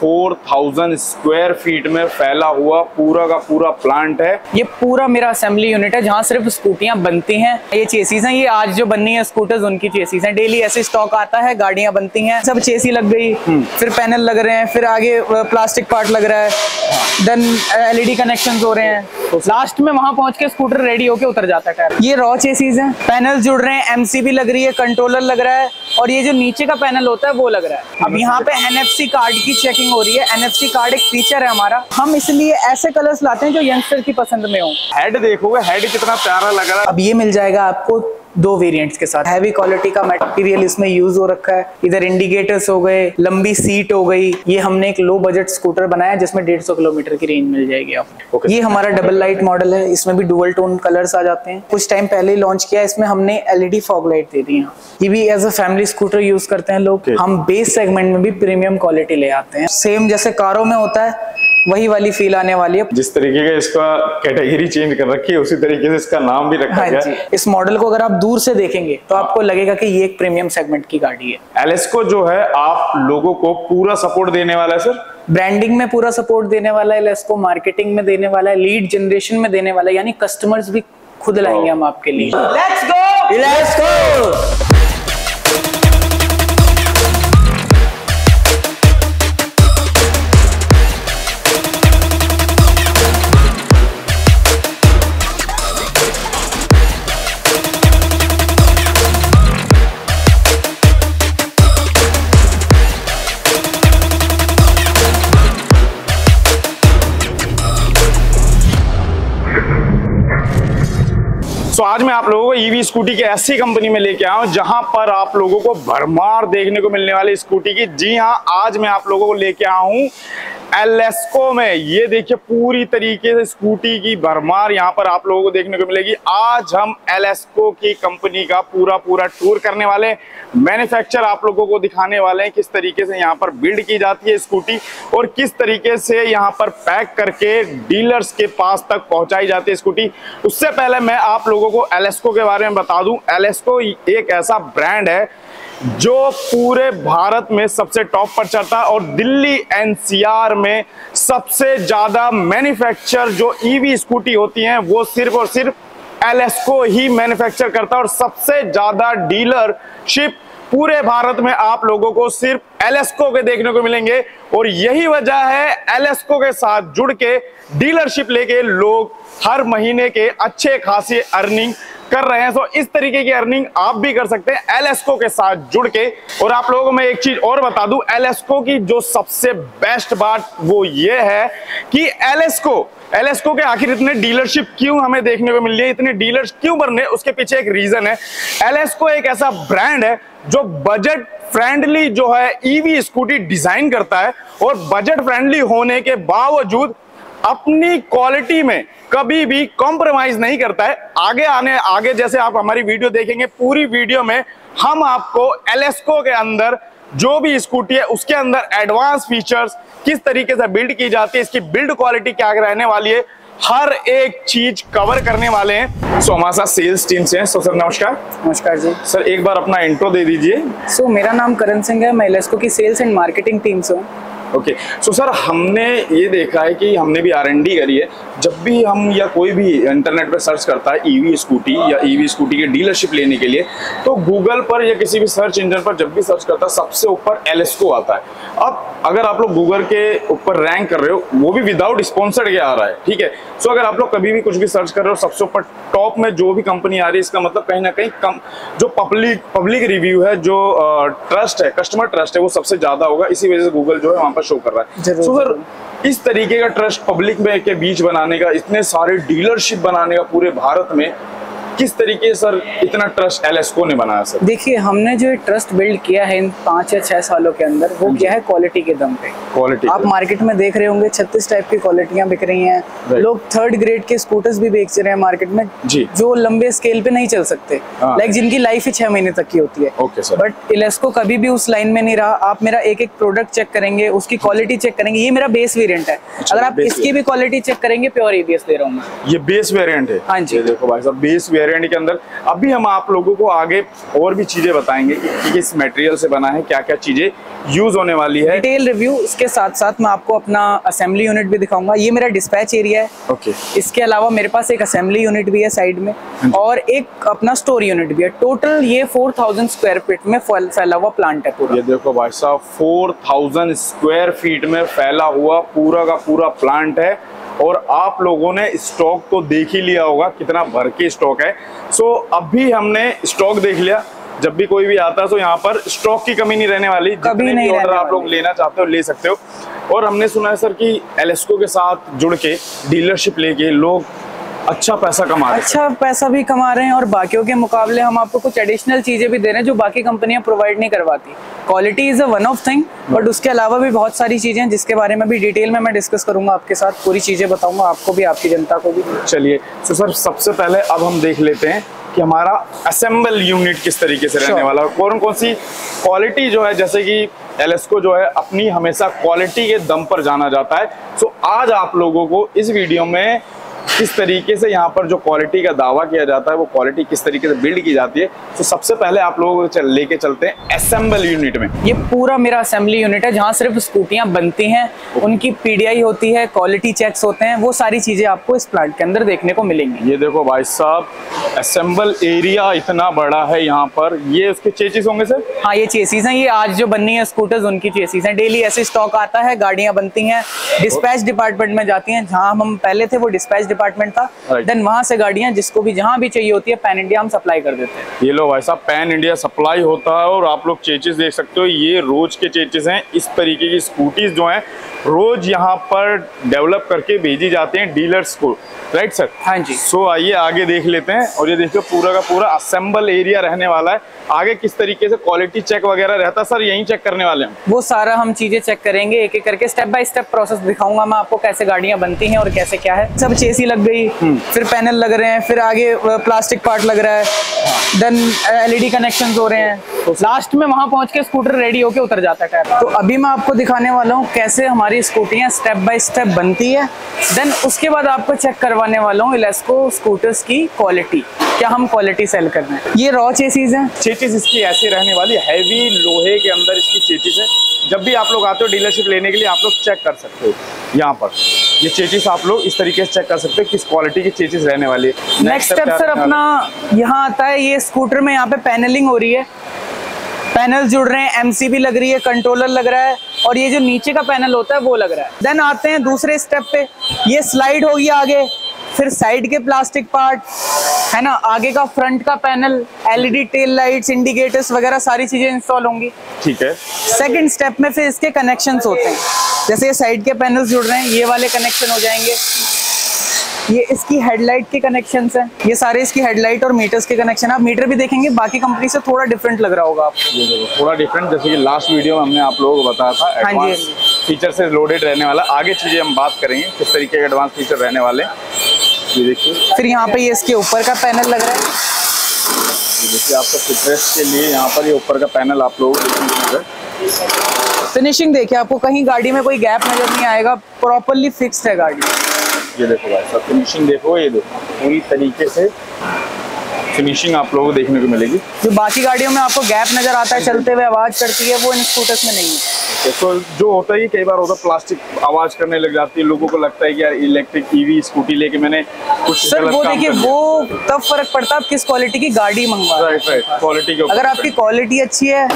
4000 square feet में फैला हुआ पूरा का पूरा प्लांट है। ये पूरा मेरा असेंबली यूनिट है जहाँ सिर्फ स्कूटियां बनती हैं। ये चेसीज हैं, ये आज जो बननी है स्कूटर्स उनकी चेसीज हैं। डेली ऐसे स्टॉक आता है, गाड़ियां बनती हैं, सब चेसी लग गई, फिर पैनल लग रहे हैं, फिर आगे प्लास्टिक पार्ट लग रहा है, देन एलईडी कनेक्शंस हो रहे हैं, लास्ट में वहां पहुंच के स्कूटर रेडी होके उतर जाता है टायर। ये रॉ चेसीज हैं, पैनल जुड़ रहे हैं, एमसीबी लग रही है, कंट्रोलर लग रहा है, और ये जो नीचे का पैनल होता है वो लग रहा है। अब यहाँ पे एनएफसी कार्ड की चेकिंग हो रही है। एनएफसी कार्ड एक फीचर है हमारा, हम इसलिए ऐसे कलर्स लाते हैं जो यंगस्टर की पसंद में हो। हेड देखोगे, हेड कितना प्यारा लग रहा है। अब ये मिल जाएगा आपको 2 वेरिएंट्स के साथ। हैवी क्वालिटी का मटेरियल इसमें यूज हो रखा है। इधर इंडिकेटर्स हो गए, लंबी सीट हो गई। ये हमने एक लो बजट स्कूटर बनाया जिसमें 150 किलोमीटर की रेंज मिल जाएगी आपको। ये हमारा डबल लाइट मॉडल है, इसमें भी डुअल टोन कलर्स आ जाते हैं। कुछ टाइम पहले ही लॉन्च किया, इसमें हमने एलईडी फॉग लाइट दे दी है। ये भी as a family scooter use करते हैं लोग। हम बेस सेगमेंट में भी प्रीमियम क्वालिटी ले आते हैं। सेम जैसे कारों में होता है वही वाली फील आने वाली है। जिस तरीके का इसका कैटेगरी चेंज कर रखी है उसी तरीके से इसका नाम भी रखा गया है। इस मॉडल को अगर आप दूर से देखेंगे तो आपको लगेगा कि ये एक प्रीमियम सेगमेंट की गाड़ी है। एलेस्को जो है आप लोगों को पूरा सपोर्ट देने वाला है सर। ब्रांडिंग में पूरा सपोर्ट देने वाला है एलेस्को, मार्केटिंग में देने वाला है, लीड जनरेशन में देने वाला है, यानी कस्टमर्स भी खुद लाएंगे हम आपके लिए। लेट्स गो एलेस्को। तो आज मैं आप लोगों को ईवी स्कूटी की ऐसी कंपनी में लेके आया हूं जहां पर आप लोगों को भरमार देखने को मिलने वाली स्कूटी की। जी हां, आज मैं आप लोगों को लेके आया हूं एलेस्को में। ये देखिए पूरी तरीके से स्कूटी की भरमार यहां पर आप लोगों को देखने को मिलेगी। आज हम एलेस्को की कंपनी का पूरा टूर करने वाले हैं। मैन्युफैक्चर आप लोगों को दिखाने वाले हैं, किस तरीके से यहाँ पर बिल्ड की जाती है स्कूटी और किस तरीके से यहाँ पर पैक करके डीलर्स के पास तक पहुंचाई जाती है स्कूटी। उससे पहले मैं आप लोगों को एलेस्को के बारे में बता दूं। एलेस्को एक ऐसा ब्रांड है जो पूरे भारत में सबसे टॉप पर चढ़ता है और दिल्ली एनसीआर में सबसे ज्यादा मैन्युफैक्चर जो ईवी स्कूटी होती हैं वो सिर्फ और सिर्फ एलेस्को ही मैन्युफैक्चर करता है। और सबसे ज्यादा डीलरशिप पूरे भारत में आप लोगों को सिर्फ एलेस्को के देखने को मिलेंगे। और यही वजह है एलेस्को के साथ जुड़ के डीलरशिप लेके लोग हर महीने के अच्छे खासी अर्निंग कर रहे हैं। तो इस तरीके की अर्निंग आप भी कर सकते हैं एलेस्को के साथ जुड़ के। और आप लोगों को मैं एक चीज और बता दूं, एलेस्को की जो सबसे बेस्ट बात वो ये है कि एलेस्को के आखिर इतने डीलरशिप क्यों हमें देखने को मिल रही है, इतने डीलर्स क्यों बन रहे हैं, उसके पीछे एक रीजन है। एलेस्को एक ऐसा ब्रांड है जो बजट फ्रेंडली जो है ईवी स्कूटी डिजाइन करता है और बजट फ्रेंडली होने के बावजूद अपनी क्वालिटी में कभी भी कॉम्प्रोमाइज नहीं करता है। आगे जैसे आप हमारी वीडियो देखेंगे, पूरी वीडियो में हम आपको एलेस्को के अंदर जो भी स्कूटी है उसके अंदर एडवांस फीचर्स किस तरीके से बिल्ड की जाती है, इसकी बिल्ड क्वालिटी क्या रहने वाली है, हर एक चीज कवर करने वाले हैं। सो हमारे साथ सेल्स टीम से हैं। सो सर नमस्कार। नमस्कार जी। सर एक बार अपना इंट्रो दे दीजिए। सो मेरा नाम करण सिंह है, मैं एलेस्को की सेल्स एंड मार्केटिंग टीम से हूँ। ओके सो सर हमने ये देखा है कि हमने भी R&D करी है। जब भी हम या कोई भी इंटरनेट पर सर्च करता है ईवी स्कूटी या ईवी स्कूटी की डीलरशिप लेने के लिए, तो गूगल पर या किसी भी सर्च इंजन पर जब भी सर्च करता है सबसे ऊपर एलेस्को आता है। अब अगर आप लोग गूगल के ऊपर रैंक कर रहे हो, वो भी विदाउट स्पॉन्सर्ड के आ रहा है, ठीक है। सो अगर आप लोग कभी भी कुछ भी सर्च कर रहे हो सबसे ऊपर टॉप में जो भी कंपनी आ रही है, इसका मतलब कहीं ना कहीं कम जो पब्लिक रिव्यू है, जो ट्रस्ट है, कस्टमर ट्रस्ट है, वो सबसे ज्यादा होगा। इसी वजह से गूगल जो है वहां पर शो कर रहा है। सो सर इस तरीके का ट्रस्ट पब्लिक में के बीच बनाने का, इतने सारे डीलरशिप बनाने का पूरे भारत में, किस तरीके सर इतना ट्रस्ट एलेस्को ने बनाया सर? देखिए हमने जो ट्रस्ट बिल्ड किया है इन 5 या 6 सालों के अंदर, वो किया है क्वालिटी के दम पे। क्वालिटी आप मार्केट में देख रहे होंगे 36 टाइप की क्वालिटियां बिक रही हैं। लोग 3rd ग्रेड के स्कूटर्स भी बेच रहे हैं मार्केट में जो लंबे स्केल पे नहीं चल सकते, लाइक जिनकी लाइफ ही 6 महीने तक की होती है। बट एलेस्को कभी भी उस लाइन में नहीं रहा। आप मेरा एक एक प्रोडक्ट चेक करेंगे, उसकी क्वालिटी चेक करेंगे। ये मेरा बेस वेरिएंट है। अगर आप इसकी भी क्वालिटी चेक करेंगे, प्योर ABS दे रहा हूँ मैं। ये बेस वेरिएंट है। हाँ जी, देखो भाई साहब बेस वेरिएंट वेरिएंट के अंदर। अभी हम आप लोगों को आगे और भी चीजें बताएंगे कि किस मटेरियल से बना है, क्या क्या चीजें यूज होने वाली है। डिटेल रिव्यू, इसके साथ साथ मैं आपको अपना असेंबली यूनिट भी दिखाऊंगा। ये मेरा डिस्पैच एरिया है। ओके। इसके अलावा मेरे पास एक असेंबली यूनिट भी है साइड में, और एक अपना स्टोर यूनिट भी है। टोटल ये 4000 स्क्वायर फीट में फैला हुआ प्लांट है पूरा। ये देखो भाई साहब, 4000 स्क्वायर फीट में फैला हुआ पूरा का पूरा प्लांट है। और आप लोगों ने स्टॉक तो देख ही लिया होगा कितना भर के स्टॉक है। सो अभी हमने स्टॉक देख लिया। जब भी कोई भी आता है तो यहाँ पर स्टॉक की कमी नहीं रहने वाली, जितने भी ऑर्डर आप लोग लेना चाहते हो ले सकते हो। और हमने सुना है सर कि एलेस्को के साथ जुड़ के डीलरशिप लेके लोग अच्छा पैसा कमा रहे हैं। अच्छा पैसा भी कमा रहे हैं, और बाकियों के मुकाबले हम आपको कुछ एडिशनल चीजें भी दे रहे हैं जो बाकी कंपनियां प्रोवाइड नहीं करवाती। Quality is a one of thing, but उसके अलावा भी बहुत सारी चीजें हैं जिसके बारे में भी डिटेल में मैं डिस्कस करूंगा आपके साथ। पूरी चीजें बताऊंगा आपको भी, आपकी जनता को भी। चलिए तो सर सबसे पहले अब हम देख लेते हैं कि हमारा असेंबल यूनिट किस तरीके से रहने वाला है, कौन कौन सी क्वालिटी जो है, जैसे कि एलेस्को जो है अपनी हमेशा क्वालिटी के दम पर जाना जाता है। सो आज आप लोगों को इस वीडियो में किस तरीके से यहाँ पर जो क्वालिटी का दावा किया जाता है वो क्वालिटी किस तरीके से बिल्ड की जाती है। तो सबसे पहले आप लोगों को लेके चलते हैं असेंबल यूनिट में। ये पूरा मेरा असेंबली यूनिट है जहाँ सिर्फ स्कूटियां बनती हैं, उनकी पीडीआई होती है, क्वालिटी चेक्स होते हैं, वो सारी चीजें आपको इस प्लांट के अंदर देखने को मिलेंगी। ये देखो भाई साहब, असेंबल एरिया इतना बड़ा है यहाँ पर। ये उसके चेसिस होंगे सर? हाँ, ये चेसिस हैं। ये आज जो बननी है स्कूटर्स उनकी चेसिस हैं। डेली ऐसे स्टॉक आता है, गाड़ियां बनती हैं, डिस्पैच डिपार्टमेंट में जाती हैं। जहाँ हम पहले थे वो डिस्पैच डिपार्टमेंट था, देन वहां से गाड़ियां जिसको भी जहां भी चाहिए होती है पैन इंडिया हम सप्लाई कर देते हैं। ये लो भाई साहब, पैन इंडिया सप्लाई होता है। और आप लोग चेचिस देख सकते हो, ये रोज के चेचिस हैं। इस तरीके की स्कूटीज जो हैं रोज यहाँ पर डेवलप करके भेजी जाती हैं डीलर्स को, राइट सर? हाँ जी। सो आइए आगे देख लेते हैं। और ये देखिए पूरा का पूरा असेंबल एरिया रहने वाला है। आगे किस तरीके से क्वालिटी चेक वगैरह रहता है सर, यहीं चेक करने वाले हैं? वो सारा हम चीजें चेक करेंगे, एक एक करके स्टेप बाय स्टेप प्रोसेस दिखाऊंगा मैं आपको, कैसे गाड़ियां बनती हैं और कैसे क्या है। सब चेसी लग गई, फिर पैनल लग रहे हैं, फिर आगे प्लास्टिक पार्ट लग रहा है, देन एलईडी कनेक्शंस हो रहे हैं, तो लास्ट में वहां पहुंच के स्कूटर रेडी होके उतर जाता है। तो अभी मैं आपको दिखाने वाला हूँ कैसे हमारी स्कूटियां स्टेप बाय स्टेप बनती है। देन उसके बाद आपको चेक करवाने वाला हूँ एलेस्को स्कूटर्स की क्वालिटी, क्या हम क्वालिटी सेल कर रहे हैं। ये रॉ चेसीज हैं। चेचिस इसकी ऐसी रहने वाली, हैवी लोहे के अंदर इसकी चेचिस है। जब भी आप लोग आते हो डीलरशिप लेने के लिए आप लोग चेक कर सकते हो यहाँ पर। ये चेचिस आप लोग इस तरीके से चेक कर सकते हो किस क्वालिटी की चेचिस रहने वाली है। नेक्स्ट स्टेप सर अपना यहाँ आता है, ये स्कूटर में यहाँ पे पैनलिंग हो रही है, पैनल जुड़ रहे हैं, एमसीबी लग रही है, कंट्रोलर लग रहा है, और ये जो नीचे का पैनल होता है वो लग रहा है। देन आते हैं दूसरे स्टेप पे, ये स्लाइड होगी आगे, फिर साइड के प्लास्टिक पार्ट है ना, आगे का फ्रंट का panel, LED tail lights, indicators वगैरह सारी चीजें इंस्टॉल होंगी। ठीक है। सेकंड स्टेप में फिर इसके कनेक्शंस होते हैं, जैसे ये साइड के पैनल्स जुड़ रहे हैं, ये वाले कनेक्शन हो जाएंगे। ये इसकी हेडलाइट के कनेक्शंस हैं, ये सारे इसकी हेडलाइट और मीटर्स के कनेक्शन। आप मीटर भी देखेंगे बाकी कंपनी से थोड़ा डिफरेंट लग रहा होगा आपको। ये देखो थोड़ा डिफरेंट, जैसे कि लास्ट वीडियो में हमने आप लोगों को बताया था एडवांस फीचर से लोडेड रहने वाला। आगे चीजें हम बात करेंगे किस तरीके के एडवांस फीचर रहने वाले। ये देखिए फिर यहाँ पे ये इसके ऊपर का पैनल लग रहा है। ये देखिए आपका फिटनेस के लिए यहाँ पर ये ऊपर का पैनल आप लोगों को देखने को मिल रहा है। फिनिशिंग देखिए, आपको कहीं गाड़ी में कोई गैप नजर नहीं आएगा, प्रॉपर्ली फिक्स्ड है गाड़ी। ये देखो भाई साहब, फिनिशिंग देखो, ये देखो पूरी तरीके से फिनिशिंग आप लोगों को देखने को मिलेगी। जो बाकी गाड़ियों में आपको गैप नजर आता है, चलते हुए आवाज करती है, वो इन स्कूटर्स में नहीं है। तो जो होता है कई बार होता है प्लास्टिक आवाज करने लग जाती है, लोगों को लगता है कि यार इलेक्ट्रिक ईवी स्कूटी लेके मैंने कुछ सर वो देखिए, वो तब फर्क पड़ता है आप किस क्वालिटी की गाड़ी मंगवा रहे हैं। राइट, क्वालिटी के ऊपर। अगर आपकी क्वालिटी अच्छी है,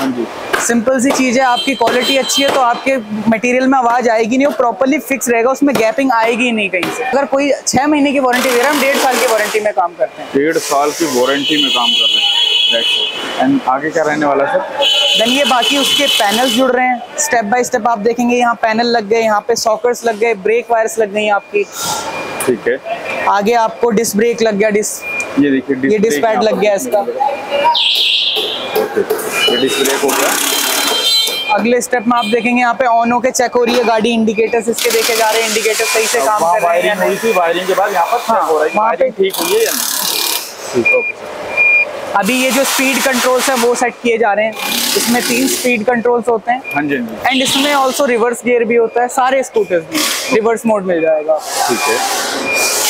सिंपल सी चीज है, आपकी क्वालिटी अच्छी है तो आपके मटेरियल में आवाज आएगी नहीं, वो प्रॉपर्ली फिक्स रहेगा, उसमें गैपिंग आएगी ही नहीं कहीं से। अगर कोई 6 महीने की वारंटी दे रहा है, हम 1.5 साल की वारंटी में काम करते हैं। 1.5 साल की वारंटी में काम कर रहे हैं। एंड आगे क्या रहने वाला सर? देन ये बाकी उसके पैनल्स जुड़ रहे हैं, स्टेप बाय स्टेप आप देखेंगे। यहाँ पैनल लग गए, यहाँ पे सॉकेट्स लग गए, ब्रेक वायर्स लग गई आपकी। ठीक है। आगे आपको डिस्क ब्रेक लग गया, ये देखिए ये डिस्क पैड लग गया इसका। ये डिस्क ब्रेक हो गया। अगले स्टेप में आप देखेंगे यहाँ पे ऑन होके चेक हो रही है गाड़ी, इंडिकेटर्स इसके देखे जा रहे हैं, इंडिकेटर सही से काम कर रहे हैं या नहीं। वायरिंग के बाद यहाँ पर चेक हो रहा है कि वायरिंग ठीक हुई है या नहीं। ठीक, ओके सर। अभी ये जो स्पीड कंट्रोल्स हैं वो सेट किए जा रहे हैं, इसमें 3 स्पीड कंट्रोल्स होते हैं। हाँ जी। एंड इसमें ऑल्सो रिवर्स गियर भी होता है, सारे स्कूटर्स में रिवर्स मोड मिल जाएगा। ठीक है।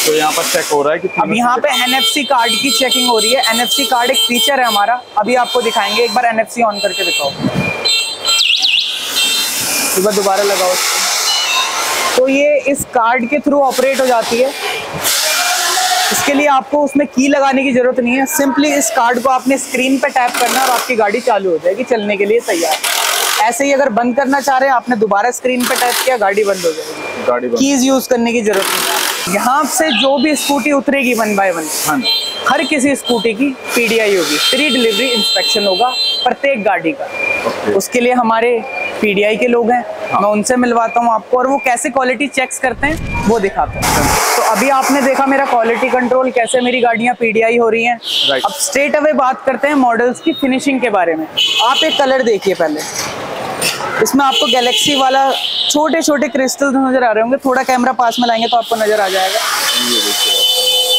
तो यहाँ पर चेक हो रहा है कि अब यहाँ पे NFC कार्ड की चेकिंग हो रही है। NFC कार्ड एक फीचर है हमारा, अभी आपको दिखाएंगे। एक बार NFC ऑन करके दिखाओ, एक बार दोबारा लगाओ इसको। तो ये इस कार्ड के थ्रू ऑपरेट हो जाती है। इसके लिए आपको उसमें की लगाने की जरूरत नहीं है, सिंपली इस कार्ड को आपने स्क्रीन पे टैप करना और आपकी गाड़ी चालू हो जाएगी, चलने के लिए तैयार। ऐसे ही अगर बंद करना चाह रहे हैं, आपने दोबारा स्क्रीन पे टैप किया, गाड़ी बंद हो जाएगी। कीज यूज करने की जरूरत नहीं है। यहाँ से जो भी स्कूटी उतरेगी 1 बाय 1, हर किसी स्कूटी की PDI होगी, प्री डिलीवरी इंस्पेक्शन होगा प्रत्येक गाड़ी का। उसके लिए हमारे PDI के लोग हैं, मैं उनसे मिलवाता हूँ आपको, और वो कैसे क्वालिटी चेक्स करते हैं वो दिखाता हूँ। तो अभी आपने देखा मेरा क्वालिटी कंट्रोल, कैसे मेरी गाड़ियाँ PDI हो रही हैं। अब स्ट्रेट अवे बात करते हैं मॉडल्स की फिनिशिंग के बारे में। आप एक कलर देखिए पहले, इसमें आपको गैलेक्सी वाला छोटे छोटे क्रिस्टल नजर आ रहे होंगे, थोड़ा कैमरा पास में लाएंगे तो आपको नजर आ जाएगा।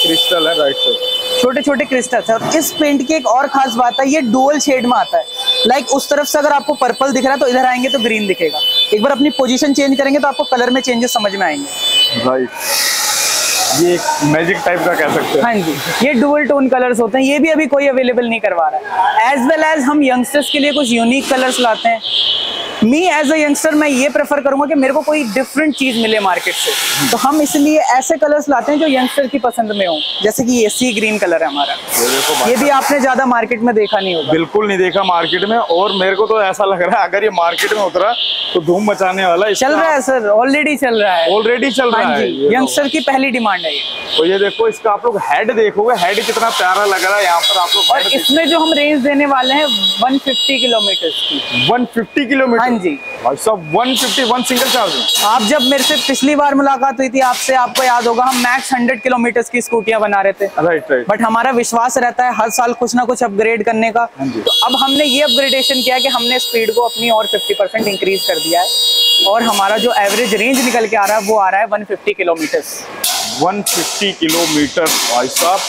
क्रिस्टल है, राइट साइड छोटे छोटे क्रिस्टल है। और इस पेंट की एक और खास बात है, ये डुअल शेड में आता है। लाइक उस तरफ से अगर आपको पर्पल दिख रहा है तो इधर आएंगे तो ग्रीन दिखेगा। एक बार अपनी पोजीशन चेंज करेंगे तो आपको कलर में चेंजेस समझ में आएंगे। राइट, ये एक मैजिक टाइप का कह सकते हैं। हाँ जी, ये डुअल टोन कलर्स होते हैं, ये भी अभी कोई अवेलेबल नहीं करवा रहा है। एज वेल एज हम यंगस्टर्स के लिए कुछ यूनिक कलर्स लाते हैं। मी एज अ यंगस्टर मैं ये प्रेफर करूंगा कि मेरे को कोई डिफरेंट चीज मिले मार्केट से, तो हम इसलिए ऐसे कलर्स लाते हैं जो यंगस्टर की पसंद में हो। जैसे कि ये सी ग्रीन कलर है हमारा, ये भी आपने ज्यादा मार्केट में देखा नहीं होगा। बिल्कुल नहीं देखा मार्केट में, और मेरे को तो ऐसा लग रहा है अगर ये मार्केट में उतरा तो धूम मचाने वाला है। चल रहा है सर, ऑलरेडी चल रहा है, ऑलरेडी चल रहा है। यंगस्टर की पहली डिमांड है ये। तो ये देखो, इसका आप लोग हेड देखोगे, हेड कितना प्यारा लग रहा है यहाँ पर आप लोग। और इसमें जो हम रेंज देने वाले हैं 150 किलोमीटर की। 150 किलोमीटर? हाँ जी, 150, वन सिंगल चार्ज। आप जब मेरे से पिछली बार मुलाकात हुई थी आपसे, आपको याद होगा हम मैक्स 100 किलोमीटर की स्कूटियां बना रहे थे। Right right. बट हमारा विश्वास रहता है हर साल कुछ ना कुछ अपग्रेड करने का। तो अब हमने ये अपग्रेडेशन किया कि हमने स्पीड को अपनी और 50% इंक्रीज कर दिया है, और हमारा जो एवरेज रेंज निकल के आ रहा है वो आ रहा है 150 किलोमीटर। 150 किलोमीटर भाई साहब।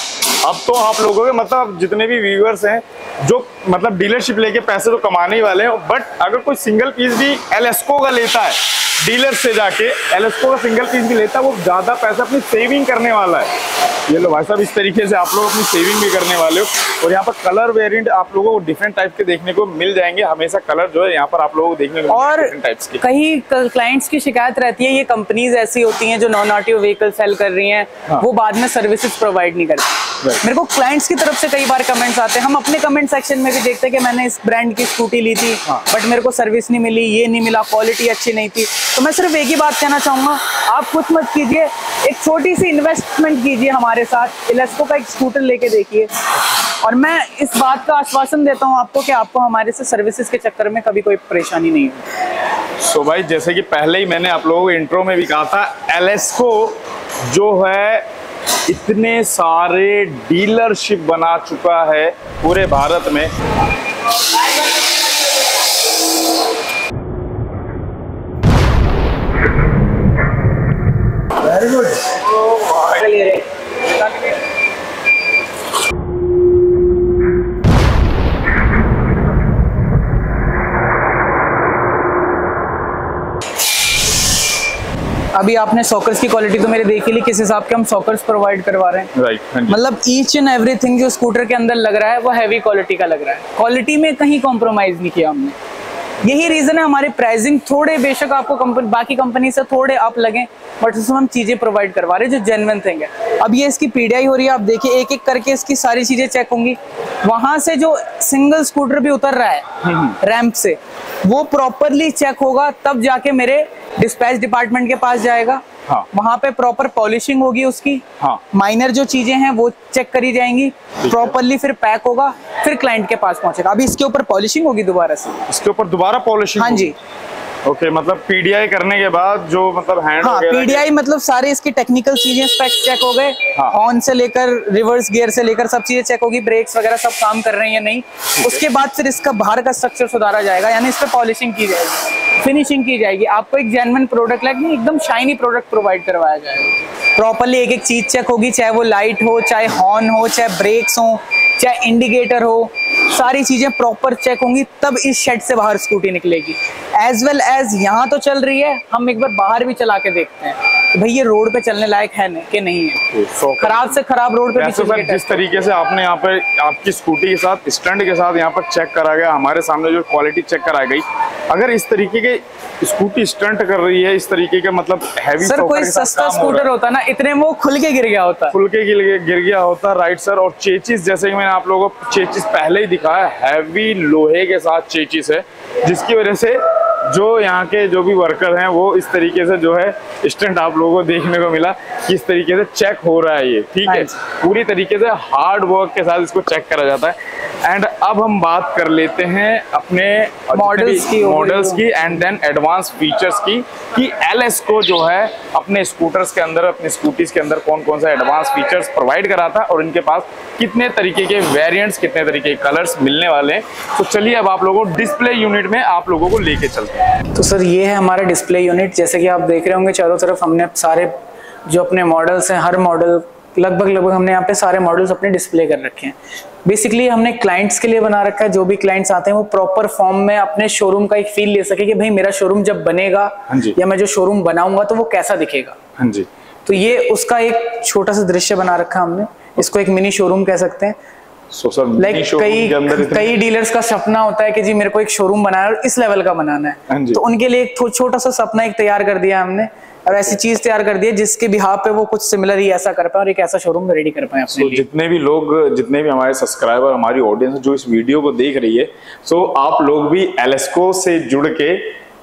अब तो आप लोगों के मतलब जितने भी व्यूअर्स हैं जो मतलब डीलरशिप लेके पैसे तो कमाने ही वाले हैं, बट अगर कोई सिंगल पीस भी एलेस्को का लेता है डीलर से जाके, एलेस्को का सिंगल पीस भी लेता है, वो ज्यादा पैसा अपनी सेविंग करने वाला है। ये लो भाई साहब, इस तरीके से आप लोग अपनी सेविंग भी करने वाले हो। और यहाँ पर कलर वेरिएंट आप लोगों को डिफरेंट टाइप के देखने को मिल जाएंगे। हमेशा कलर जो है यहाँ पर आप लोगों को देखने को और डिफरेंट टाइप्स के। कई क्लाइंट्स की शिकायत रहती है, ये कंपनीज ऐसी होती हैं जो नॉन ऑटो व्हीकल सेल कर रही हैं, वो बाद में सर्विसेज प्रोवाइड नहीं करती। मेरे को क्लाइंट्स की तरफ से कई बार कमेंट्स आते हैं, हम अपने कमेंट सेक्शन में भी देखते हैं कि मैंने इस ब्रांड की स्कूटी ली थी बट मेरे को सर्विस नहीं मिली, ये नहीं मिला, क्वालिटी अच्छी नहीं थी। तो मैं सिर्फ एक ही बात कहना चाहूंगा, आप कुछ मत कीजिए, एक छोटी सी इन्वेस्टमेंट कीजिए हमारे साथ, एलेस्को का एक स्कूटर लेके देखिए, और मैं इस बात का आश्वासन देता हूं आपको कि आपको हमारे से सर्विसेज के चक्कर में कभी कोई परेशानी नहीं होगी। सो भाई, जैसे कि पहले ही मैंने आप लोगों को इंट्रो में भी कहा था, एलेस्को जो है इतने सारे डीलरशिप बना चुका है पूरे भारत में। Very good. अभी आपने सॉकर्स की क्वालिटी तो मेरे देख ही ली, किस हिसाब के हम सॉकर्स प्रोवाइड करवा रहे हैं। राइट, मतलब ईच एंड एवरीथिंग जो स्कूटर के अंदर लग रहा है वो हैवी क्वालिटी का लग रहा है, क्वालिटी में कहीं कॉम्प्रोमाइज नहीं किया हमने। यही रीजन है हमारी प्राइसिंग थोड़े, बेशक आपको बाकी कंपनी से थोड़े अप लगे, बट उसमें हम चीजें प्रोवाइड करवा रहे हैं जो जेन्युइन थिंग है। अब ये इसकी PDI हो रही है, आप देखिए एक एक करके इसकी सारी चीजें चेक होंगी। वहां से जो सिंगल स्कूटर भी उतर रहा है रैंप से, वो प्रॉपरली चेक होगा, तब जाके मेरे डिस्पैच डिपार्टमेंट के पास जाएगा। हाँ। वहां पे प्रॉपर पॉलिशिंग होगी उसकी। हाँ। माइनर जो चीजें हैं वो चेक करी जाएंगी प्रॉपरली, फिर पैक होगा, फिर क्लाइंट के पास पहुंचेगा। अभी इसके ऊपर पॉलिशिंग होगी दोबारा से, इसके ऊपर दोबारा पॉलिशिंग। हाँ जी। ओके, मतलब PDI करने के बाद जो मतलब हैंड, हाँ, PDI मतलब सारे इसकी टेक्निकल चीजें, स्पेक्स चेक हो गए, हॉर्न से लेकर रिवर्स गियर से लेकर सब चीजें चेक होगी, ब्रेक्स वगैरह सब काम कर रहे हैं या नहीं। उसके बाद फिर इसका बाहर का स्ट्रक्चर सुधारा जाएगा, यानी इस पे पॉलिशिंग की जाएगी, फिनिशिंग की जाएगी। आपको एक जेन्युइन प्रोडक्ट लाइक नहीं, एकदम शाइनी प्रोडक्ट प्रोवाइड करवाया जाएगा। प्रॉपरली एक एक चीज चेक होगी, चाहे वो लाइट हो, चाहे हॉर्न हो, चाहे ब्रेक्स हो, चाहे इंडिकेटर हो, सारी चीजें प्रॉपर चेक होंगी, तब इस शेड से बाहर स्कूटी निकलेगी। एज वेल एज यहाँ तो चल रही है, हम एक बार बाहर भी चला के देखते हैं कि भाई ये रोड पे चलने लायक है कि नहीं है। खराब से खराब रोड पे भी चल के जिस तरीके से आपने यहाँ पे आपकी स्कूटी के साथ स्टैंड के साथ यहाँ पर चेक करा गया, हमारे सामने जो क्वालिटी चेक कराई गई, अगर इस तरीके के स्कूटी स्टंट कर रही है, इस तरीके का मतलब हैवी सर कोई सस्ता स्कूटर होता ना, इतने वो खुल के गिर गया होता, गिर गया होता। Right sir. और चेचिस, जैसे कि मैंने आप लोगों को चेचिस पहले ही दिखाया, हैवी लोहे के साथ चेचिस है, जिसकी वजह से जो यहाँ के जो भी वर्कर हैं वो इस तरीके से जो है स्टंट आप लोगों को देखने को मिला कि इस तरीके से चेक हो रहा है ये, ठीक है, पूरी तरीके से हार्ड वर्क के साथ इसको चेक करा जाता है। एंड अब हम बात कर लेते हैं अपने मॉडल्स की एंड देन एडवांस फीचर्स की, कि एलएसको जो है अपने स्कूटर्स के अंदर, अपने स्कूटीज के अंदर कौन कौन सा एडवांस फीचर्स प्रोवाइड कराता है और इनके पास कितने तरीके के वेरिएंट्स, कितने तरीके के कलर्स मिलने वाले हैं। तो चलिए अब आप लोगों को डिस्प्ले यूनिट में आप लोगों को लेके चलते हैं। तो सर ये है हमारा डिस्प्ले यूनिट। जैसे कि आप देख रहे होंगे चारों तरफ हमने सारे जो अपने मॉडल्स हैं, हर मॉडल लगभग हमने यहाँ पे सारे मॉडल्स अपने डिस्प्ले कर रखे हैं। बेसिकली हमने क्लाइंट्स के लिए बना रखा है, जो भी क्लाइंट्स आते हैं वो प्रॉपर फॉर्म में अपने शोरूम का एक फील ले सके कि भाई मेरा शोरूम जब बनेगा या मैं जो शोरूम बनाऊंगा तो वो कैसा दिखेगा। हाँ जी। तो ये उसका एक छोटा सा दृश्य बना रखा हमने, इसको एक मिनी शोरूम कह सकते हैं। लाइक कई डीलर्स का सपना होता है कि जी मेरे को एक शोरूम बनाना है और इस लेवल का बनाना है, तो उनके लिए एक छोटा सा सपना एक तैयार कर दिया हमने और ऐसी चीज तैयार कर दी है जिसके बिहाफ पे वो कुछ सिमिलर ही ऐसा कर पाए और एक ऐसा शोरूम रेडी कर पाए अपने लिए। जितने भी लोग, जितने भी हमारे सब्सक्राइबर, हमारी ऑडियंस जो इस वीडियो को देख रही है, सो आप लोग भी एलएसको से जुड़ के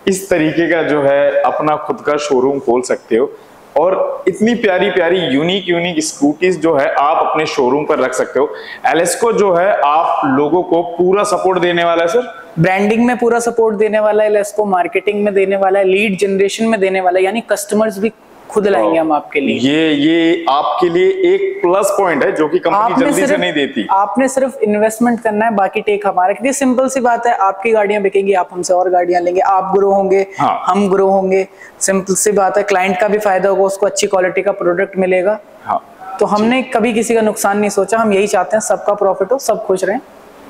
इस तरीके का जो है अपना खुद का शोरूम खोल सकते हो और इतनी प्यारी प्यारी यूनिक स्कूटीज जो है आप अपने शोरूम पर रख सकते हो। एलएसको जो है आप लोगों को पूरा सपोर्ट देने वाला है सर, ब्रांडिंग में पूरा सपोर्ट देने वाला है, एलएसको मार्केटिंग में देने वाला है, लीड जनरेशन में देने वाला है, यानी कस्टमर्स भी खुद लाएंगे हम आपके लिए। ये आपके लिए एक प्लस पॉइंट है जो कि कंपनी जल्दी से नहीं देती। आपने सिर्फ इन्वेस्टमेंट करना है, बाकी टेक हमारा, क्योंकि सिंपल सी बात है, आपकी गाड़ियां बिकेंगी, आप हमसे और गाड़ियां लेंगे, आप ग्रो होंगे, हम ग्रो होंगे, सिंपल सी बात है। क्लाइंट का भी फायदा होगा, उसको अच्छी क्वालिटी का प्रोडक्ट मिलेगा। तो हमने कभी किसी का नुकसान नहीं सोचा, हम यही चाहते हैं सबका प्रॉफिट हो, सब खुश रहें।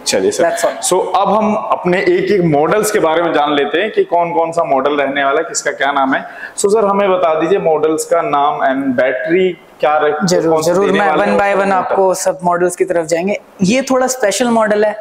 चलिए सर, सो अब हम अपने एक एक मॉडल्स के बारे में जान लेते हैं कि कौन कौन सा मॉडल रहने वाला है, किसका क्या नाम है। सो सर हमें बता दीजिए मॉडल्स का नाम एंड बैटरी क्या रहे। जरूर मैं वन बाय वन आपको सब मॉडल्स की तरफ जाएंगे। ये थोड़ा स्पेशल मॉडल है,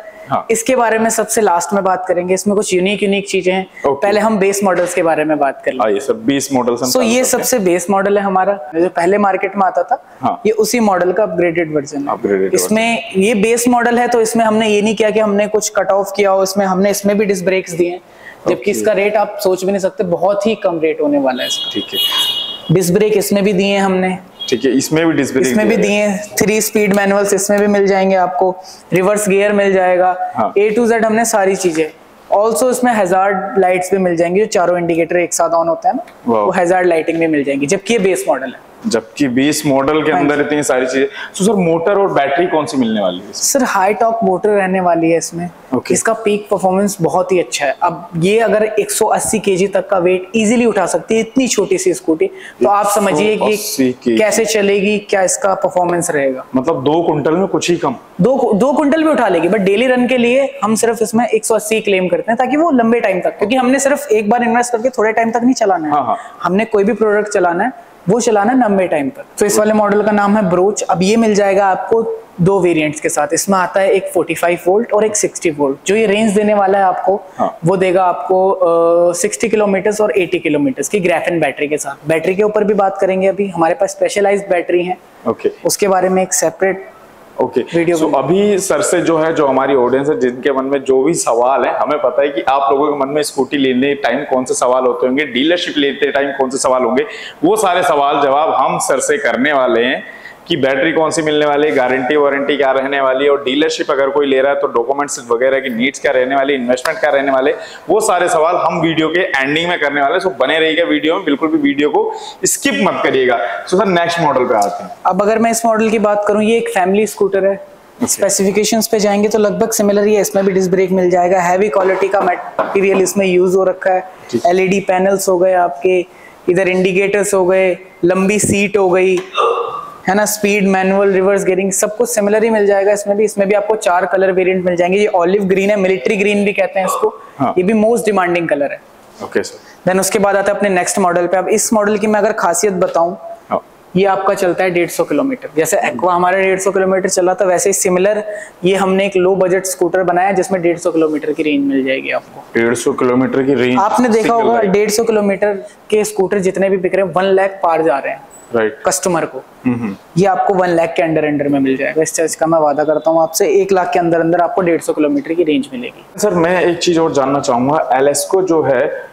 इसके बारे में सबसे लास्ट में बात करेंगे। इसमें कुछ यूनिक चीजें हैं। पहले हम बेस मॉडल्स के बारे में बात कर लेंगे। आइए सर, बेस मॉडल्स। सो ये सबसे बेस मॉडल है हमारा, जो पहले मार्केट में आता था, ये उसी मॉडल का अपग्रेडेड वर्जन है। इसमें ये बेस मॉडल है, तो इसमें हमने ये नहीं किया कि हमने कुछ कट ऑफ किया हो, इसमें भी डिस्क ब्रेक्स दिए हैं, जबकि इसका रेट आप सोच भी नहीं सकते, बहुत ही कम रेट होने वाला है इसका। ठीक है, डिस्क ब्रेक इसमें भी दिए हैं हमने। ठीक है, इसमें भी डिस्क ब्रेक इसमें भी दिए हैं, 3 स्पीड मैनुअल्स इसमें भी मिल जाएंगे आपको, रिवर्स गियर मिल जाएगा, A to Z हमने सारी चीजें। ऑल्सो इसमें हैजार्ड लाइट्स भी मिल जाएंगी, जो चारों इंडिकेटर एक साथ ऑन होता है ना, वो हैजार्ड लाइटिंग भी मिल जाएंगी, जबकि ये बेस मॉडल है। जबकि बेस मॉडल के अंदर इतनी सारी चीजें। तो सर मोटर और बैटरी कौन सी मिलने वाली है? सर हाई टॉप मोटर रहने वाली है इसमें। इसका पीक परफॉर्मेंस बहुत ही अच्छा है। अब ये अगर 180 kg तक का वेट इजीली उठा सकती है इतनी छोटी सी स्कूटी, तो आप समझिए कि कैसे चलेगी, क्या इसका परफॉर्मेंस रहेगा। मतलब 2 कुंटल में कुछ ही कम, 2 कुंटल भी उठा लेगी, बट डेली रन के लिए हम सिर्फ इसमें 180 क्लेम करते हैं, ताकि वो लंबे टाइम तक, क्योंकि हमने सिर्फ एक बार इन्वेस्ट करके थोड़े टाइम तक नहीं चलाना है। हमने कोई भी प्रोडक्ट चलाना है वो चलाना है लंबे टाइम तक। तो इस वाले मॉडल का नाम है ब्रोच। अब ये मिल जाएगा आपको 2 वेरिएंट्स के साथ। इसमें आता है एक 45 वोल्ट और एक 60 वोल्ट। जो ये रेंज देने वाला है आपको, वो देगा आपको 60 किलोमीटर और 80 किलोमीटर की ग्राफेन बैटरी के साथ। बैटरी के ऊपर भी बात करेंगे, अभी हमारे पास स्पेशलाइज्ड बैटरी है, उसके बारे में एक सेपरेट वीडियो। सो अभी सर से जो है, जो हमारी ऑडियंस है, जिनके मन में जो भी सवाल है, हमें पता है कि आप लोगों के मन में स्कूटी लेने टाइम कौन से सवाल होते होंगे, डीलरशिप लेते टाइम कौन से सवाल होंगे, वो सारे सवाल जवाब हम सर से करने वाले हैं कि बैटरी कौन सी मिलने वाली है, गारंटी वारंटी क्या रहने वाली है, और डीलरशिप अगर कोई ले रहा है तो डॉक्यूमेंट्स वगैरह की नीड्स क्या रहने वाली, इन्वेस्टमेंट क्या रहने वाले, वो सारे सवाल हम वीडियो के एंडिंग में करने वाले। सो बने रहिएगा वीडियो में, बिल्कुल भी वीडियो को स्किप मत करिएगा। सो सर नेक्स्ट मॉडल पे आते हैं। अब अगर मैं इस मॉडल की बात करूं, ये एक फैमिली स्कूटर है। स्पेसिफिकेशंस पे जाएंगे तो लगभग सिमिलर ही है, इसमें भी डिस्क ब्रेक मिल जाएगा, हैवी क्वालिटी का मटेरियल इसमें यूज हो रखा है, LED पैनल्स हो गए आपके, इधर इंडिकेटर्स हो गए, लंबी सीट हो गई, है ना। स्पीड, मैनुअल, रिवर्स गियरिंग सब कुछ सिमिलर ही मिल जाएगा इसमें भी आपको 4 कलर वेरिएंट मिल जाएंगे। ये ऑलिव ग्रीन है, मिलिट्री ग्रीन भी कहते हैं इसको। हाँ। ये भी मोस्ट डिमांडिंग कलर है। Okay sir. देन उसके बाद आता है अपने नेक्स्ट मॉडल पे। अब इस मॉडल की मैं अगर खासियत बताऊं, ये आपका चलता है 150 किलोमीटर। जैसे एक्वा हमारा 150 किलोमीटर चला था, वैसे ही सिमिलर ये हमने एक लो बजट स्कूटर बनाया जिसमें 150 किलोमीटर की रेंज मिल जाएगी आपको। 150 किलोमीटर की रेंज आपने देखा होगा 150 किलोमीटर के स्कूटर जितने भी बिक रहे हैं 1 लाख पार जा रहे हैं राइट कस्टमर को। ये आपको 1 लाख के अंडर में मिल जाएगा। इस चीज का मैं वादा करता हूँ आपसे, 1 लाख के अंदर आपको 150 किलोमीटर की रेंज मिलेगी। सर मैं एक चीज और जानना चाहूंगा, एलेस्को जो है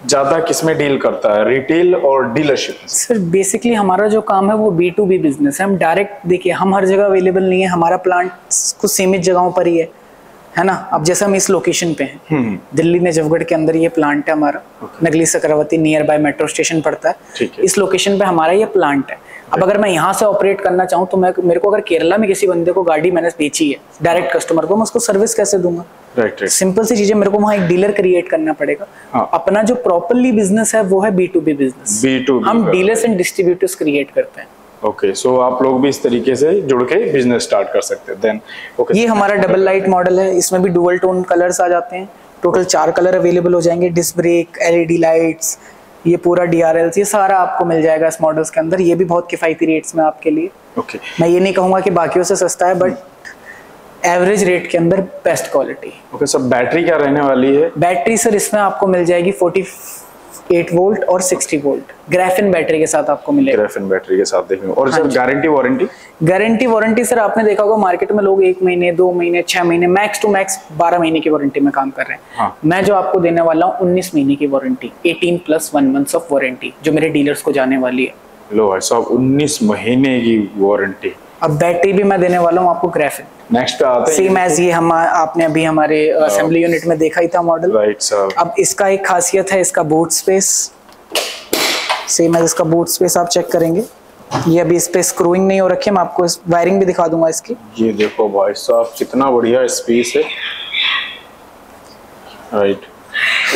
ज्यादा किसमें डील करता है, रिटेल और डीलरशिप? सर बेसिकली हमारा जो काम है वो B2B बिजनेस है। हम डायरेक्ट, देखिए हम हर जगह अवेलेबल नहीं है, हमारा प्लांट कुछ सीमित जगहों पर ही है ना। अब जैसे हम इस लोकेशन पे हैं, दिल्ली में जफगढ़ के अंदर ये प्लांट है हमारा। Nangli Sakrawati near by metro station पड़ता है। इस लोकेशन पे हमारा ये प्लांट है। अब अगर मैं यहाँ से ऑपरेट करना चाहूँ तो मेरे को अगर केरला में किसी बंदे को गाड़ी मैंने बेची है डायरेक्ट कस्टमर को, मैं उसको सर्विस कैसे दूंगा? राइट। सिंपल सी चीजें, मेरे को वहाँ एक डीलर क्रिएट करना पड़ेगा। हाँ। अपना जो प्रॉपरली बिजनेस है वो है B2B बिजनेस। B2B हम डीलर्स एंड डिस्ट्रीब्यूटर्स क्रिएट करते हैं। ओके, सो आप लोग भी इस तरीके से जुड़ के बिजनेस स्टार्ट कर सकते हैं। देन ओके, ये हमारा डबल लाइट मॉडल है। इसमें भी डुअल टोन कलर्स आ जाते हैं। टोटल 4 कलर अवेलेबल हो जाएंगे। डिस्क ब्रेक, LED लाइट्स, ये पूरा DRLs, ये सारा आपको मिल जाएगा इस मॉडल्स के अंदर। ये भी बहुत किफायती रेट्स में आपके लिए। ओके, मैं मैं ये नहीं कहूंगा कि बाकियों से सस्ता है, बट एवरेज रेट के अंदर best quality. Okay sir, battery क्या रहने वाली है? बैटरी सर इसमें आपको मिल जाएगी 48 वोल्ट और 60 वोल्ट ग्राफिन बैटरी के साथ आपको मिलेगा। ग्राफिन बैटरी के साथ देखेंगे। और sir guarantee warranty? Guarantee warranty sir आपने देखा होगा मार्केट में लोग 1 महीने, 2 महीने, 6 महीने, मैक्स टू मैक्स 12 महीने की वारंटी में काम कर रहे हैं। हाँ। मैं जो आपको देने वाला हूँ 19 महीने की वारंटी, 18 + 1 मंथ्स ऑफ वारंटी, जो मेरे डीलर्स को जाने वाली है। लो भाई साहब, 19 महीने की वारंटी। अब बैटरी भी मैं देने वाला हूँ आपको ग्राफिन। नेक्स्ट पे आते हैं, सेम एज ये हम आपने अभी हमारे असेंबली यूनिट में देखा ही था मॉडल। Right sir. अब इसका एक खासियत है इसका बूट स्पेस। सेम एज इसका बूट स्पेस आप चेक करेंगे, ये अभी इस पे स्क्रूइंग नहीं हो रखी है। मैं आपको वायरिंग भी दिखा दूंगा इसकी। ये देखो भाई साहब कितना बढ़िया स्पेस है। राइट,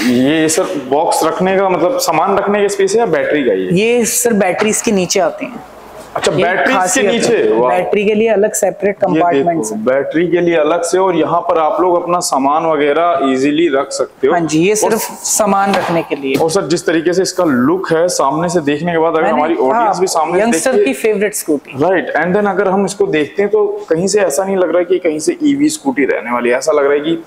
ये सर बॉक्स रखने का मतलब सामान रखने का स्पेस है या बैटरी का? ये सर बैटरी इसके नीचे आती हैं। अच्छा, बैटरी इसके नीचे? बैटरी के लिए अलग सेपरेट कंपार्टमेंट्स हैं। बैटरी के लिए अलग से, और यहाँ पर आप लोग अपना सामान वगैरह इजीली रख सकते हो। हाँ जी, ये सिर्फ सामान रखने के लिए। और सर जिस तरीके से इसका लुक है सामने से देखने के बाद, अगर हमारी ऑडियंस भी सामने यंगस्टर की favourite scooty, right, and then अगर हम इसको देखते हैं तो कहीं से ऐसा नहीं लग रहा है कि कहीं से ईवी स्कूटी रहने वाली है। ऐसा लग रहा है कि